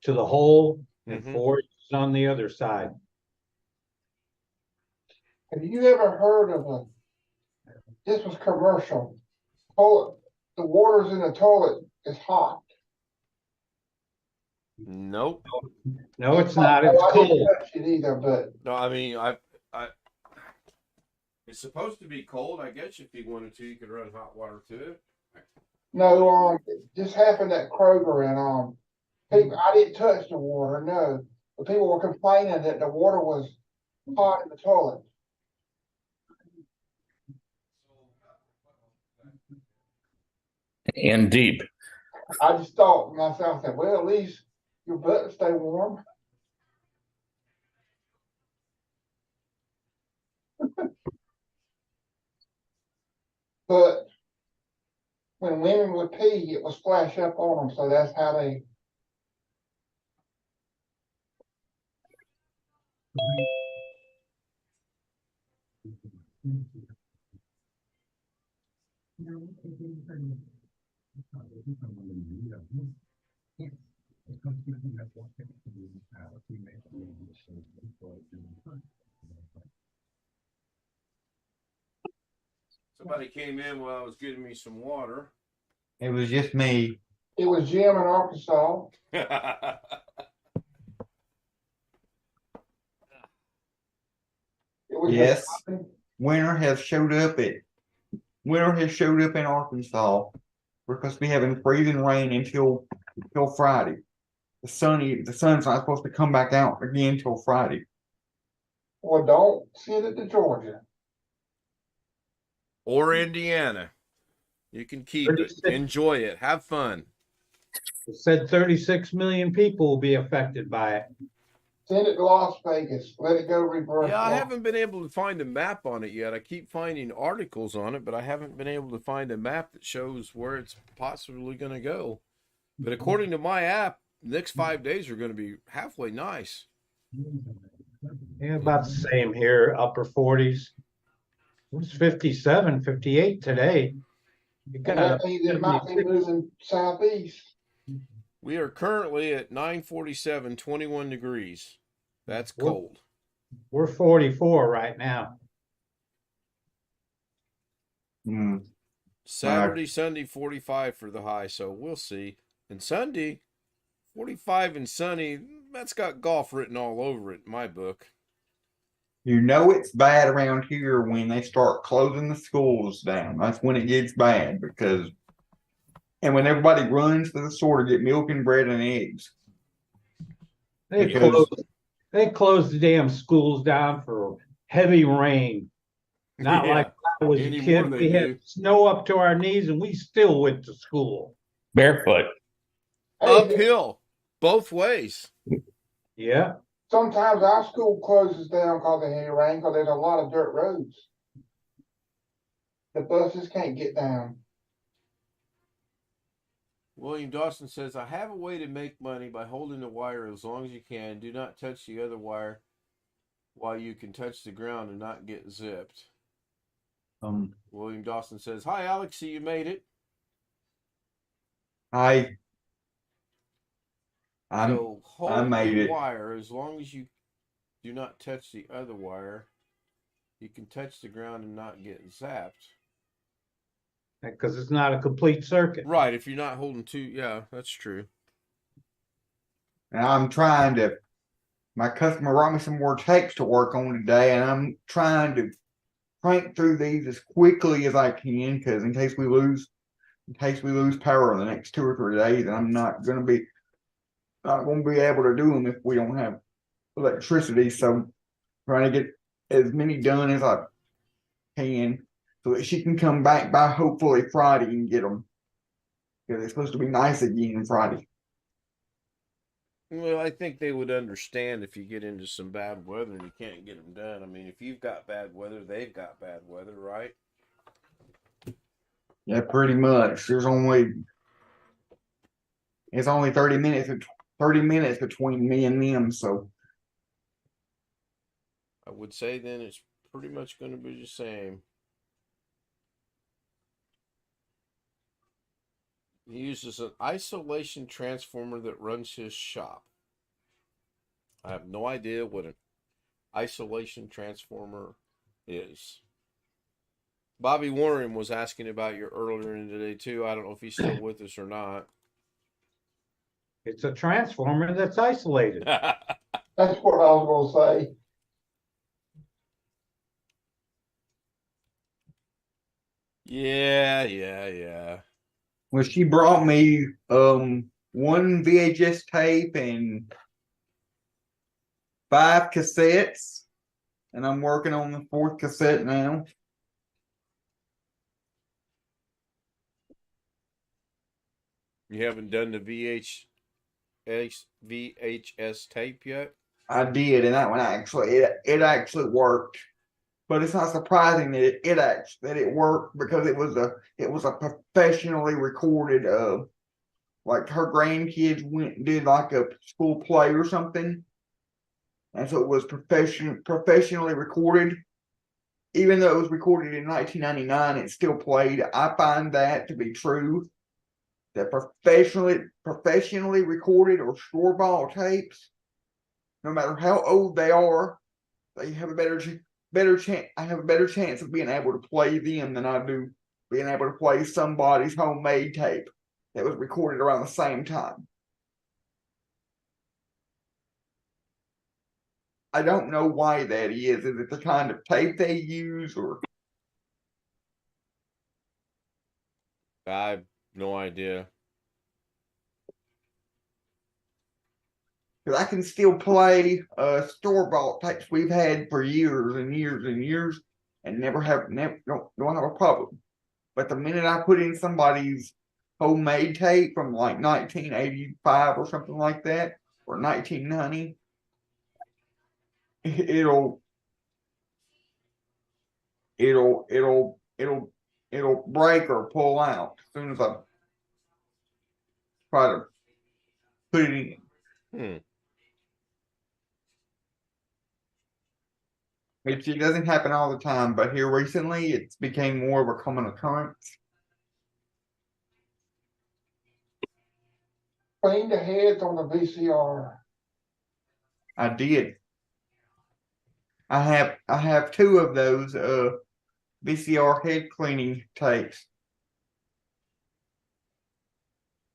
to the hole, and 4 inches on the other side. Have you ever heard of this was commercial, toilet, the water's in the toilet is hot? Nope. No, it's not. It's I didn't cold. touch it either, but No, I mean, it's supposed to be cold. I guess if you wanted to, you could run hot water to it. no, it just happened at Kroger, and people, I didn't touch the water, no, but people were complaining that the water was hot in the toilet. And deep. I just thought to myself, that well, at least your butt will stay warm. But when women would pee, it would splash up on them, so that's how they. Somebody came in while I was getting me some water. It was just me. It was Jim in Arkansas. It was Yes. Winter has showed up in Arkansas. We're supposed to be having freezing rain until Friday. The sun's not supposed to come back out again until Friday. Well, don't send it to Georgia. Or Indiana. You can keep it. 36. Enjoy it. Have fun. It said 36 million people will be affected by it. Send it to Las Vegas. Let it go reverse. Yeah, I law. haven't been able to find a map on it yet. I keep finding articles on it, but I haven't been able to find a map that shows where it's possibly going to go. But according to my app, the next 5 days are going to be halfway nice. Yeah, about the same here, upper 40s. It was 57, 58 today. You And got that means it might be moving southeast. We are currently at 9:47, 21 degrees. That's cold. We're 44 right now. Saturday, Sunday, 45 for the high, so we'll see. And Sunday, 45 and sunny, that's got golf written all over it in my book. You know it's bad around here when they start closing the schools down. That's when it gets bad and when everybody runs to the store to get milk and bread and eggs. They Because- closed the damn schools down for heavy rain. Not Yeah. like I was a Anymore kid. they We do. had snow up to our knees and we still went to school. Barefoot. Hey, Uphill, both ways. Yeah. sometimes our school closes down because of heavy rain, because there's a lot of dirt roads. The buses can't get down. William Dawson says, I have a way to make money by holding the wire as long as you can. Do not touch the other wire while you can touch the ground and not get zipped. William Dawson says, hi, Alex, see you made it. I'm So hold made the it. wire as long as you do not touch the other wire. You can touch the ground and not get zapped. Because it's not a complete circuit. Right, if you're not holding two, yeah, that's true. and I'm trying to. My customer brought me some more tapes to work on today, and I'm trying to crank through these as quickly as I can, because in case we lose power in the next 2 or 3 days, and I'm not going to be able to do them if we don't have electricity. So trying to get as many done as I can, so that she can come back by hopefully Friday and get them, because it's supposed to be nice again Friday. Well, I think they would understand if you get into some bad weather and you can't get them done. I mean, if you've got bad weather, they've got bad weather, right? Yeah, pretty much. It's only 30 minutes between me and them, so I would say then it's pretty much going to be the same. He uses an isolation transformer that runs his shop. I have no idea what an isolation transformer is. Bobby Warren was asking about you earlier in the day too. I don't know if he's still with us or not. It's a transformer that's isolated. That's what I was gonna say. Yeah. well, she brought me one VHS tape and 5 cassettes, and I'm working on the 4th cassette now. You haven't done the VHS tape yet? I did, and that one it actually worked. But it's not surprising that it worked, because it was a professionally recorded like her grandkids went and did like a school play or something. And so it was professionally recorded. Even though it was recorded in 1999, it still played. I find that to be true. That professionally recorded or store-bought tapes, no matter how old they are, they have a better chance. I have a better chance of being able to play them than I do being able to play somebody's homemade tape that was recorded around the same time. I don't know why that is. Is it the kind of tape they use, or? I have no idea. Because I can still play store-bought tapes we've had for years and years and years, and don't have a problem. But the minute I put in somebody's homemade tape from like 1985 or something like that, or 1990, it'll break or pull out as soon as I try to put it in. It doesn't happen all the time, but here recently it's became more of a common occurrence. Clean the heads on the VCR. I did. I have 2 of those VCR head cleaning tapes.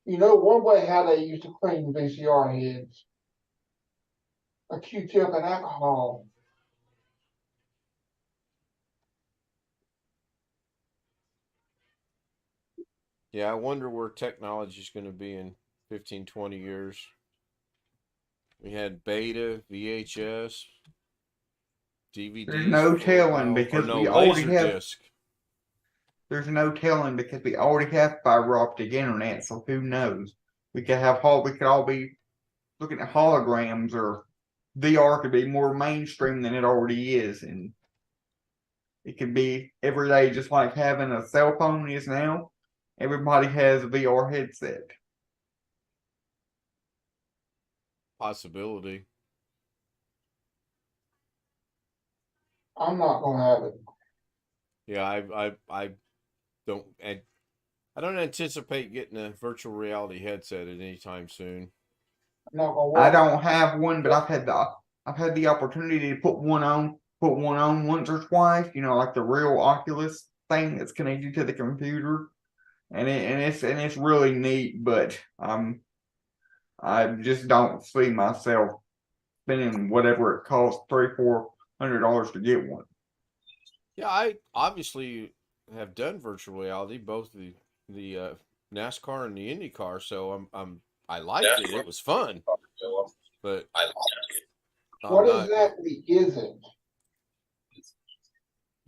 You know, one way how they used to clean VCR heads. A Q-tip and alcohol. Yeah, I wonder where technology is going to be in 15, 20 years. We had beta, VHS, DVD. There's no telling, because we already have. There's no telling, because we already have fiber optic internet. So who knows? We could all be looking at holograms, or VR could be more mainstream than it already is, and it could be every day, just like having a cell phone is now. Everybody has a VR headset. possibility. I'm not gonna have it. Yeah, I don't I don't anticipate getting a virtual reality headset at any time soon. I'm not gonna I watch. don't have one, but I've had the opportunity to put one on once or twice, you know, like the real Oculus thing that's connected to the computer. And it's really neat, but I just don't see myself spending whatever it costs $300-400 to get one. Yeah, I obviously have done virtual reality, both the NASCAR and the IndyCar, so I liked it. It was fun, but What exactly is it?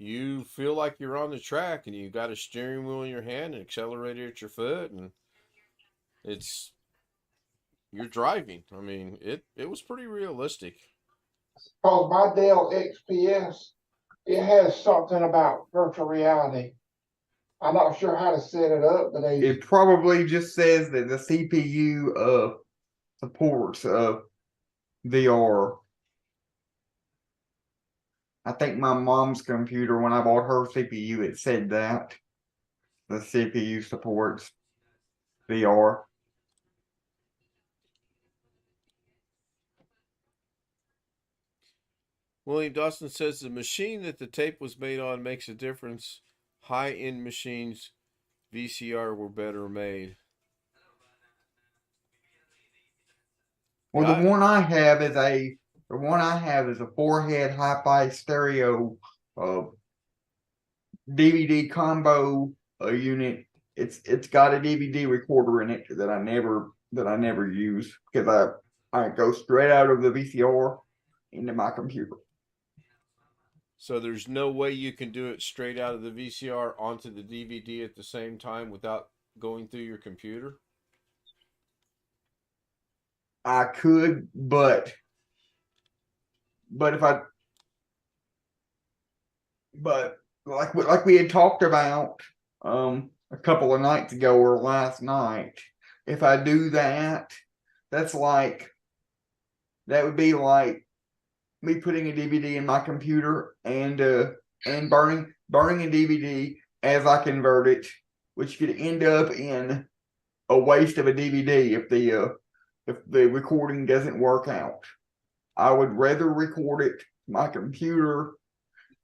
You feel like you're on the track and you got a steering wheel in your hand and accelerator at your foot, and you're driving. I mean, it was pretty realistic. Cause my Dell XPS, it has something about virtual reality. I'm not sure how to set it up, but It probably just says that the CPU supports VR. I think my mom's computer, when I bought her CPU, it said that the CPU supports VR. William Dawson says the machine that the tape was made on makes a difference. High-end machines, VCR were better made. Well, the one I have is a 4-head hi-fi stereo DVD combo unit. It's got a DVD recorder in it that I never use because I go straight out of the VCR into my computer. So there's no way you can do it straight out of the VCR onto the DVD at the same time without going through your computer? I could, but like we had talked about a couple of nights ago or last night, if I do that, that would be like me putting a DVD in my computer and burning a DVD as I convert it, which could end up in a waste of a DVD if the recording doesn't work out. I would rather record it to my computer,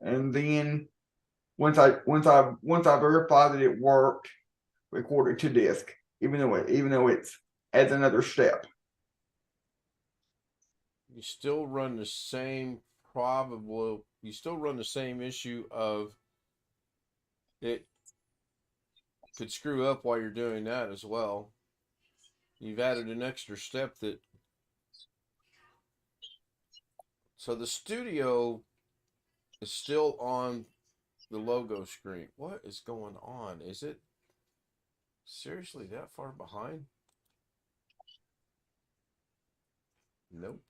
and then once I verify that it worked, record it to disk, even though it's adds another step. You still run the same issue of it could screw up while you're doing that as well. You've added an extra step so the studio is still on the logo screen. What is going on? Is it seriously that far behind? Nope.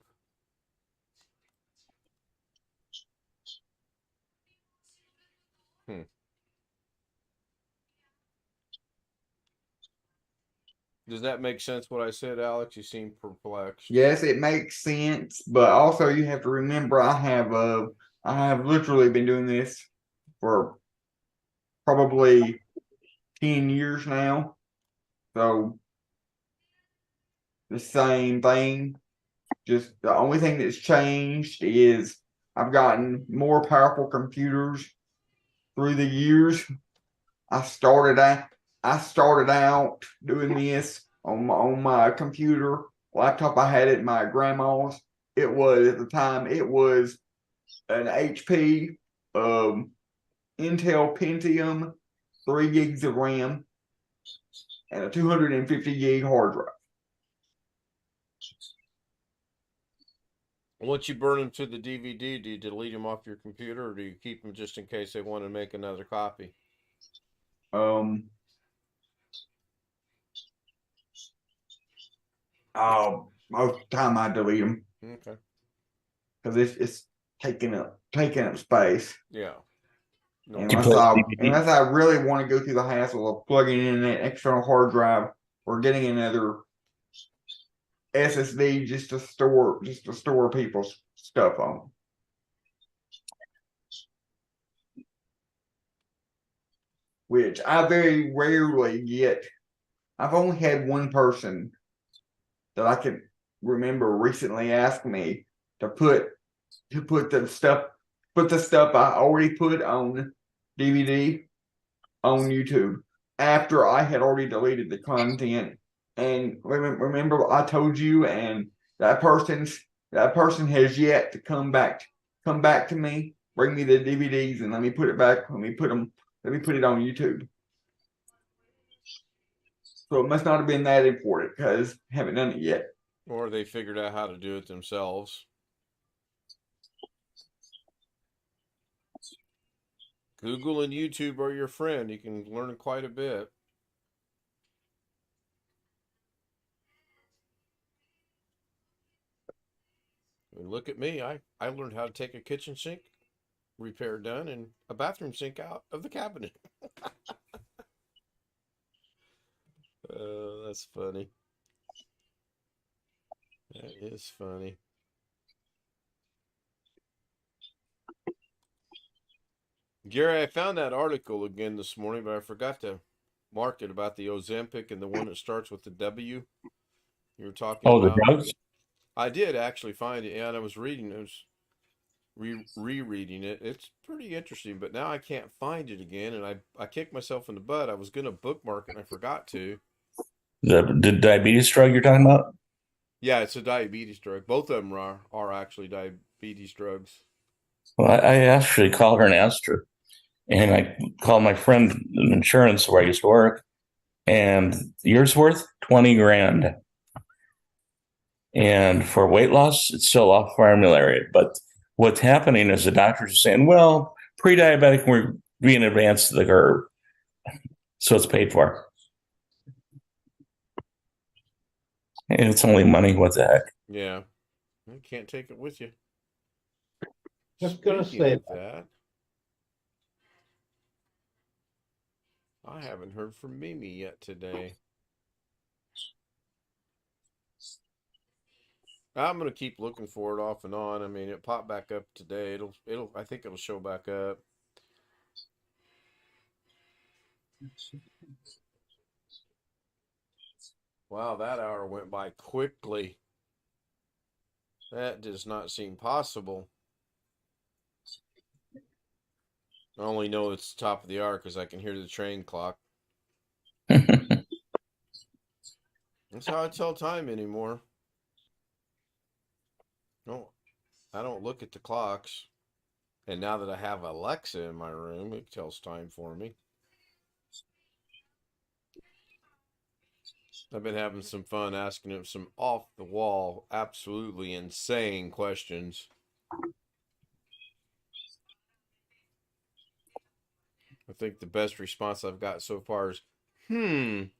Does that make sense what I said, Alex? You seem perplexed. Yes, it makes sense, but also you have to remember I have literally been doing this for probably 10 years now. So the same thing. Just the only thing that's changed is I've gotten more powerful computers through the years. I started out doing this on my computer laptop. I had it in my grandma's. At the time it was an HP Intel Pentium, 3 gigs of RAM, and a 250 gig hard drive. Once you burn them to the DVD, do you delete them off your computer, or do you keep them just in case they want to make another copy? Most of the time I delete them. Okay. Because it's taking up space. Yeah. No, unless I really want to go through the hassle of plugging in an external hard drive or getting another SSD just to store people's stuff on. Which I very rarely get. I've only had one person that I can remember recently ask me to put the stuff I already put on DVD on YouTube after I had already deleted the content. And remember I told you, and that person has yet to come back to me, bring me the DVDs and let me put it on YouTube. So it must not have been that important because I haven't done it yet. Or they figured out how to do it themselves. Google and YouTube are your friend. You can learn quite a bit. I mean, look at me. I learned how to take a kitchen sink repair done and a bathroom sink out of the cabinet. That's funny. That is funny. Gary, I found that article again this morning, but I forgot to mark it about the Ozempic and the one that starts with the W. You were talking Oh, about. the drugs? I did actually find it, and I was reading it. I was rereading it. It's pretty interesting, but now I can't find it again, and I kicked myself in the butt. I was going to bookmark it, and I forgot to. The diabetes drug you're talking about? Yeah, it's a diabetes drug. Both of them are actually diabetes drugs. Well, I actually called her and asked her. And I called my friend in insurance where I used to work, and yours worth 20 grand. And for weight loss, it's still off formulary. But what's happening is the doctors are saying, well, pre-diabetic, we're being advanced to the curve. So it's paid for. And it's only money. What the heck? Yeah. I can't take it with you. Just gonna Speaking say of that. I haven't heard from Mimi yet today. I'm gonna keep looking for it off and on. I mean, it popped back up today. I think it'll show back up. Wow, that hour went by quickly. That does not seem possible. I only know it's the top of the hour because I can hear the train clock. That's how I tell time anymore. No, I don't look at the clocks. And now that I have Alexa in my room, it tells time for me. I've been having some fun asking him some off-the-wall, absolutely insane questions. I think the best response I've got so far is, I'm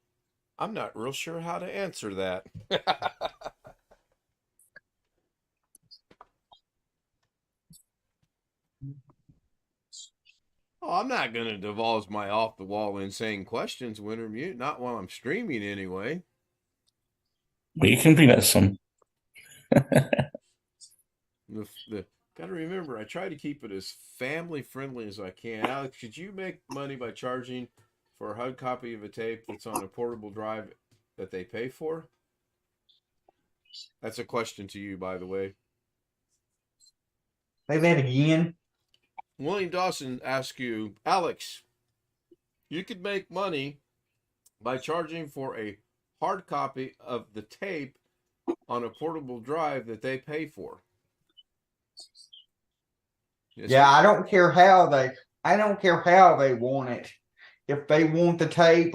not real sure how to answer that. Oh, I'm not going to divulge my off-the-wall insane questions, Wintermute. Not while I'm streaming, anyway. We can be some. Got to remember, I try to keep it as family-friendly as I can. Alex, could you make money by charging for a hard copy of a tape that's on a portable drive that they pay for? That's a question to you, by the way. Say that again. William Dawson asks you, Alex, you could make money by charging for a hard copy of the tape on a portable drive that they pay for. Yes, Yeah, I don't care how they want it. If they want the tape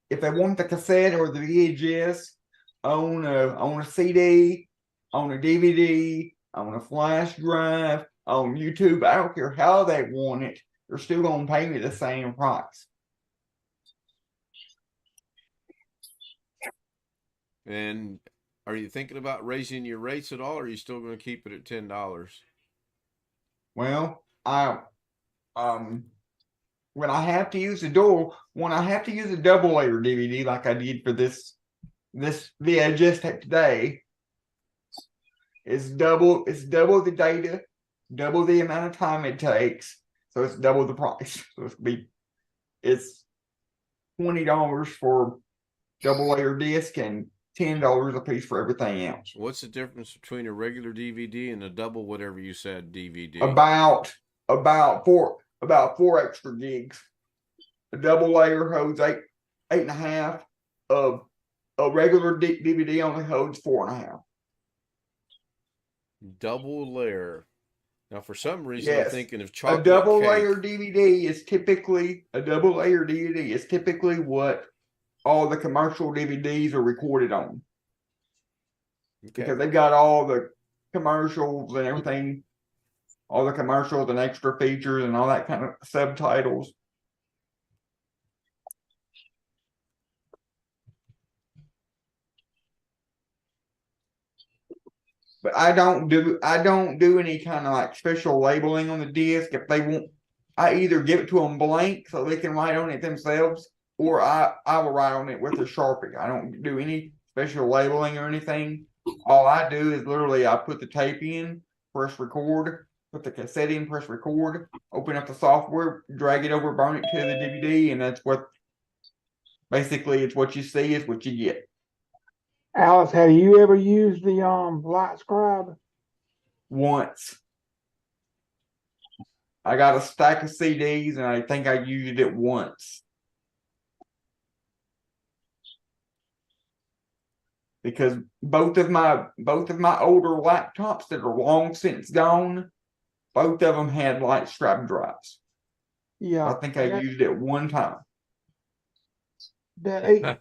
if they want the cassette or the VHS on a CD, on a DVD, on a flash drive, on YouTube, I don't care how they want it. They're still gonna pay me the same price. And are you thinking about raising your rates at all, or are you still going to keep it at $10? Well, when I have to use a double layer DVD like I did for this this via just today is double. It's double the data, double the amount of time it takes. So it's double the price. So it's $20 for double layer disc and $10 a piece for everything else. What's the difference between a regular DVD and a double whatever you said DVD? About four extra gigs. A double layer holds eight and a half. A regular DVD only holds 4.5. Double layer. Now, for some reason, Yes. I'm thinking of A chocolate double cake. layer DVD is typically what all the commercial DVDs are recorded on. Okay. Because they've got all the commercials and everything, all the commercials and extra features and all that kind of subtitles. But I don't do any kind of like special labeling on the disc. If they want, I either give it to them blank so they can write on it themselves, or I will write on it with a Sharpie. I don't do any special labeling or anything. All I do is literally I put the tape in, press record, put the cassette in, press record, open up the software, drag it over, burn it to the DVD, and that's what basically it's what you see is what you get. Alice, have you ever used the Light Scribe? Once. I got a stack of CDs and I think I used it once. Because both of my older laptops that are long since gone, both of them had Light Scribe drives. Yeah. I think I used it one time. That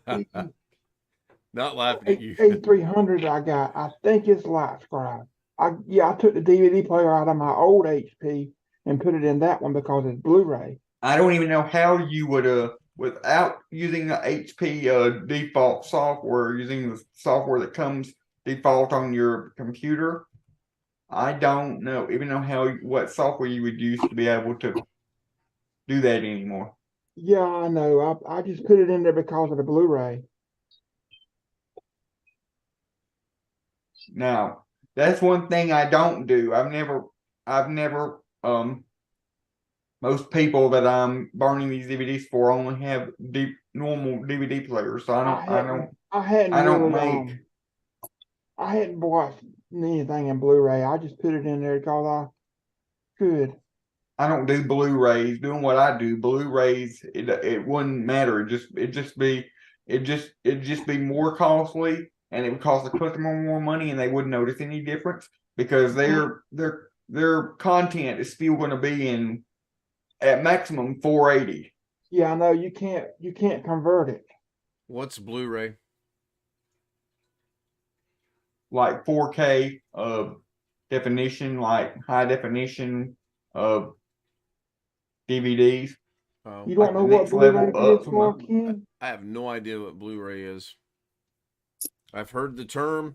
Not laughing at you. 8300 I got, I think it's Light Scribe. I took the DVD player out of my old HP and put it in that one because it's Blu-ray. I don't even know how you would without using the HP default software, using the software that comes default on your computer. I don't know what software you would use to be able to do that anymore. Yeah, I know. I just put it in there because of the Blu-ray. Now, that's one thing I don't do. I've never most people that I'm burning these DVDs for only have normal DVD players, so I hadn't watched anything in Blu-ray. I just put it in there because I could. I don't do Blu-rays. Doing what I do, Blu-rays, it wouldn't matter. It'd just be more costly, and it would cost the customer more money, and they wouldn't notice any difference because their content is still going to be in at maximum 480. Yeah, I know you can't convert it. What's Blu-ray? Like 4K definition, like high definition of DVDs. You don't know what Blu-ray is for, Ken? I have no idea what Blu-ray is. I've heard the term.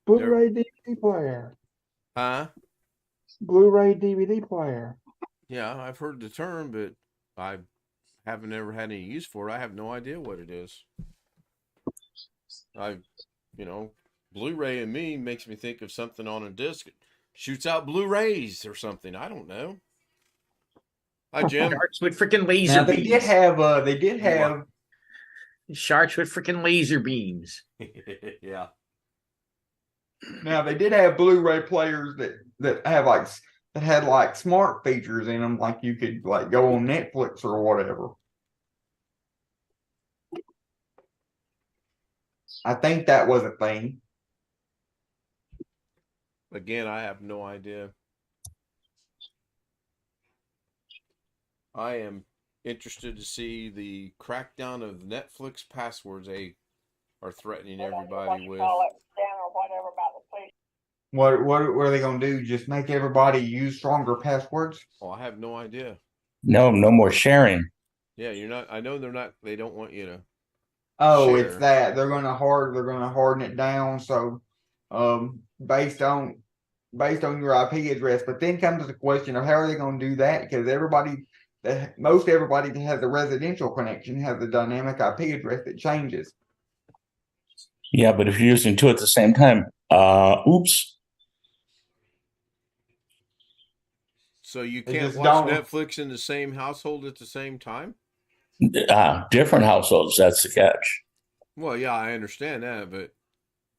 Blu-ray DVD player. Huh? Blu-ray DVD player. Yeah, I've heard the term, but I haven't ever had any use for it. I have no idea what it is. Blu-ray and me makes me think of something on a disc. It shoots out Blu-rays or something. I don't know. Hi, Jim. Sharks with freaking laser Now beams. they did have Sharks with freaking laser beams. Yeah. Now they did have Blu-ray players that had like smart features in them, like you could like go on Netflix or whatever. I think that was a thing. Again, I have no idea. I am interested to see the crackdown of Netflix passwords they are threatening everybody with. What are they gonna do? Just make everybody use stronger passwords? Oh, I have no idea. No more sharing. Yeah, you're not. I know they're not. They don't want you to. Oh, Share. it's that they're gonna harden it down. So, based on your IP address. But then comes the question of how are they gonna do that? Because most everybody that has a residential connection has a dynamic IP address that changes. Yeah, but if you're using two at the same time, oops. So you They can't just watch don't. Netflix in the same household at the same time? Different households, that's the catch. Well, yeah, I understand that, but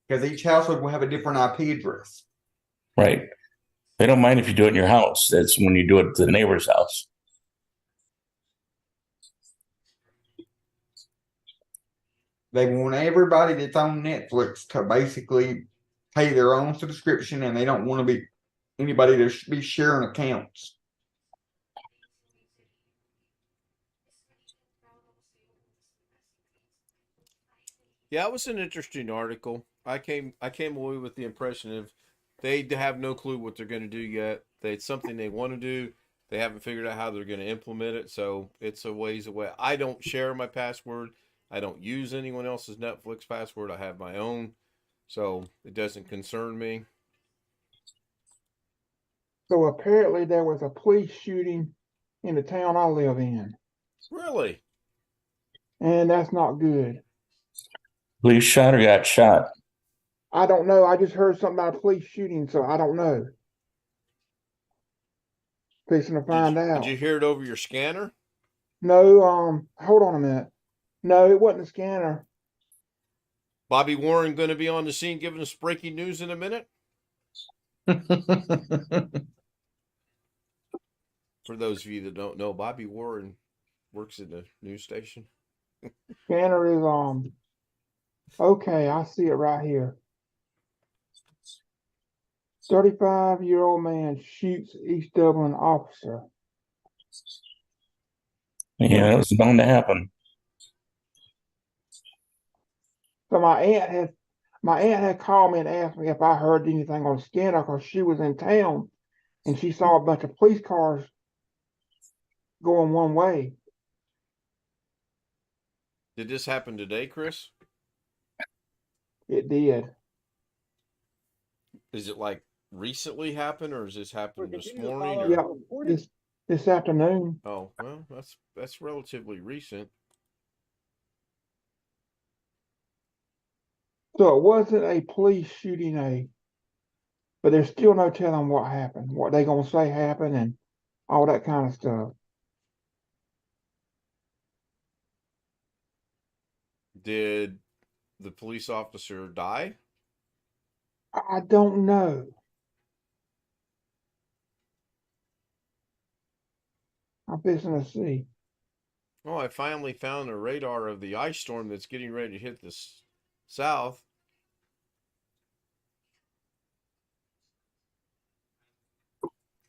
Because each household will have a different IP address. Right. They don't mind if you do it in your house. It's when you do it to the neighbor's house. They want everybody that's on Netflix to basically pay their own subscription, and they don't want to be anybody to be sharing accounts. yeah, it was an interesting article. I came away with the impression of they have no clue what they're going to do yet. It's something they want to do. They haven't figured out how they're going to implement it, so it's a ways away. I don't share my password. I don't use anyone else's Netflix password. I have my own, so it doesn't concern me. So apparently there was a police shooting in the town I live in, Really? and that's not good. Police shot or got shot? I don't know. I just heard something about a police shooting, so I don't know. Fixing to find out. Did you hear it over your scanner? No, hold on a minute. No, it wasn't a scanner. Bobby Warren going to be on the scene giving us breaking news in a minute? For those of you that don't know, Bobby Warren works at the news station. Scanner is okay, I see it right here. 35-year-old man shoots East Dublin officer. Yeah, it was bound to happen. So my aunt had called me and asked me if I heard anything on scanner because she was in town and she saw a bunch of police cars going one way. Did this happen today, Chris? It did. Is it like recently happened, or is this happened this morning? Or... Yeah, this afternoon. Oh, well, that's relatively recent. So it wasn't a police shooting, but there's still no telling what happened, what they gonna say happened, and all that kind of stuff. Did the police officer die? I don't know. I'm fixing to see. Oh, I finally found a radar of the ice storm that's getting ready to hit the south.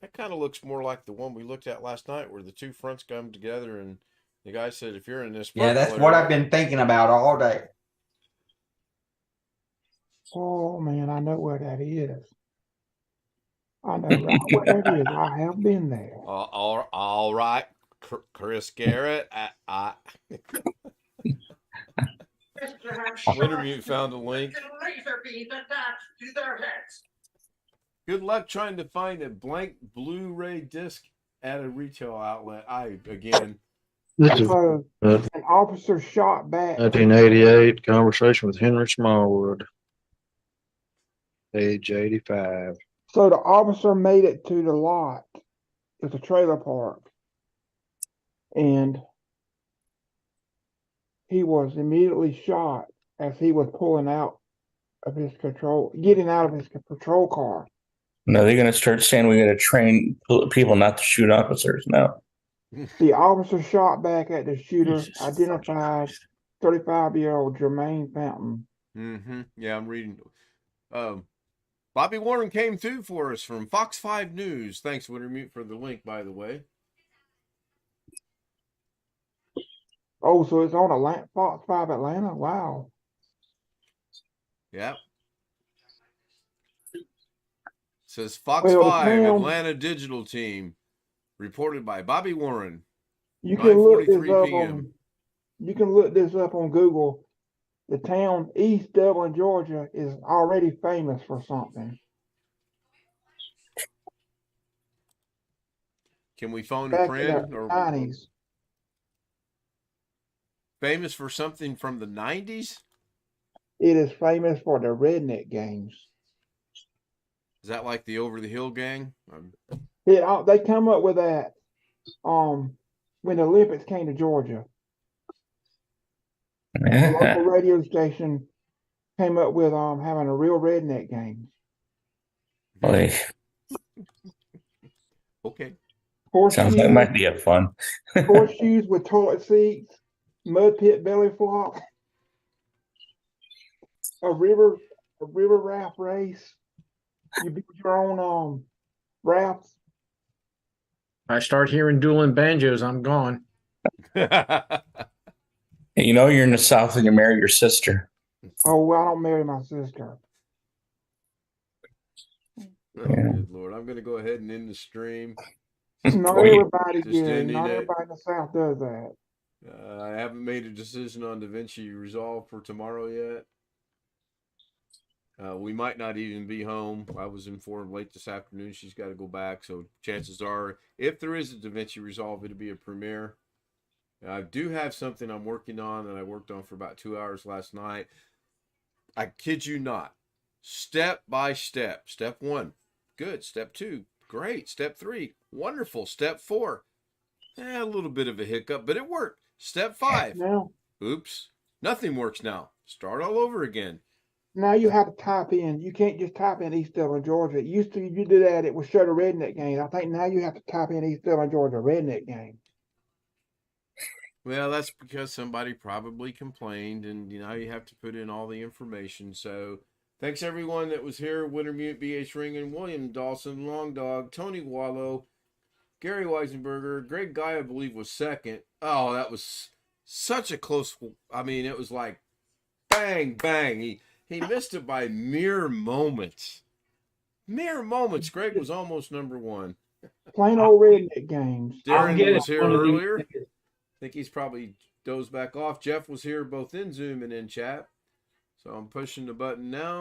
That kind of looks more like the one we looked at last night where the two fronts come together and the guy said, if you're in this... Yeah, that's what I've been thinking about all day. Oh, man, I know where that is. I know right where that is. I have been there. All right, Chris Garrett. Wintermute found a link. Good luck trying to find a blank Blu-ray disc at a retail outlet. This is An officer shot back. 1988 conversation with Henry Smallwood, age 85. So the officer made it to the lot. It's a trailer park. And he was immediately shot as he was pulling out of his getting out of his patrol car. No, they're going to start saying we got to train people not to shoot officers now. The officer shot back at the shooter, identified 35-year-old Jermaine Fountain. Mm-hmm. Yeah, I'm reading. Bobby Warren came through for us from Fox 5 News. Thanks, Wintermute, for the link, by the way. Oh, so it's on Fox 5 Atlanta? Wow. Yeah. Says Fox 5 Atlanta Digital Team, reported by Bobby Warren. You can look this up PM. You can look this up on Google. The town East Dublin, Georgia, is already famous for something. Can we phone a friend? Or 90s. Famous for something from the 90s? it is famous for the redneck games. Is that like the Over the Hill gang? They come up with that when the Olympics came to Georgia. The local radio station came up with having a real redneck game. Boy, Okay. sounds like it might be a fun. Horseshoes with toilet seats, mud pit belly flop, a river raft race. You build your own rafts. I start hearing dueling banjos, I'm gone. You know, you're in the South and you marry your sister. Oh, well, I don't marry my sister. Oh, good Lord. I'm going to go ahead and end the stream. Not Wait. everybody Just good. ending Not it. everybody in the South does that. I haven't made a decision on DaVinci Resolve for tomorrow yet. We might not even be home. I was informed late this afternoon she's got to go back. So chances are, if there is a DaVinci Resolve, it'll be a premiere. I do have something I'm working on that I worked on for about 2 hours last night. I kid you not. Step by step. Step 1, good. Step 2, great. Step 3, wonderful. Step 4, a little bit of a hiccup, but it worked. Step 5, Now oops, nothing works now. Start all over again. you have to type in. You can't just type in East Dillon, Georgia. It used to, you do that, it would show the redneck game. I think now you have to type in East Dillon, Georgia redneck game. Well, that's because somebody probably complained, and you have to put in all the information. So, thanks everyone that was here: Wintermute, B.H. Ringen, William Dawson, Long Dog, Tony Wallow, Gary Weisenberger, Greg Guy, I believe, was second. Oh, that was such a close. I mean, it was like bang, bang. He missed it by mere moments. Mere moments. Greg was almost number 1. Plain old redneck games. Darren was here earlier. I think he's probably dozed back off. Jeff was here both in Zoom and in chat. So I'm pushing the button now.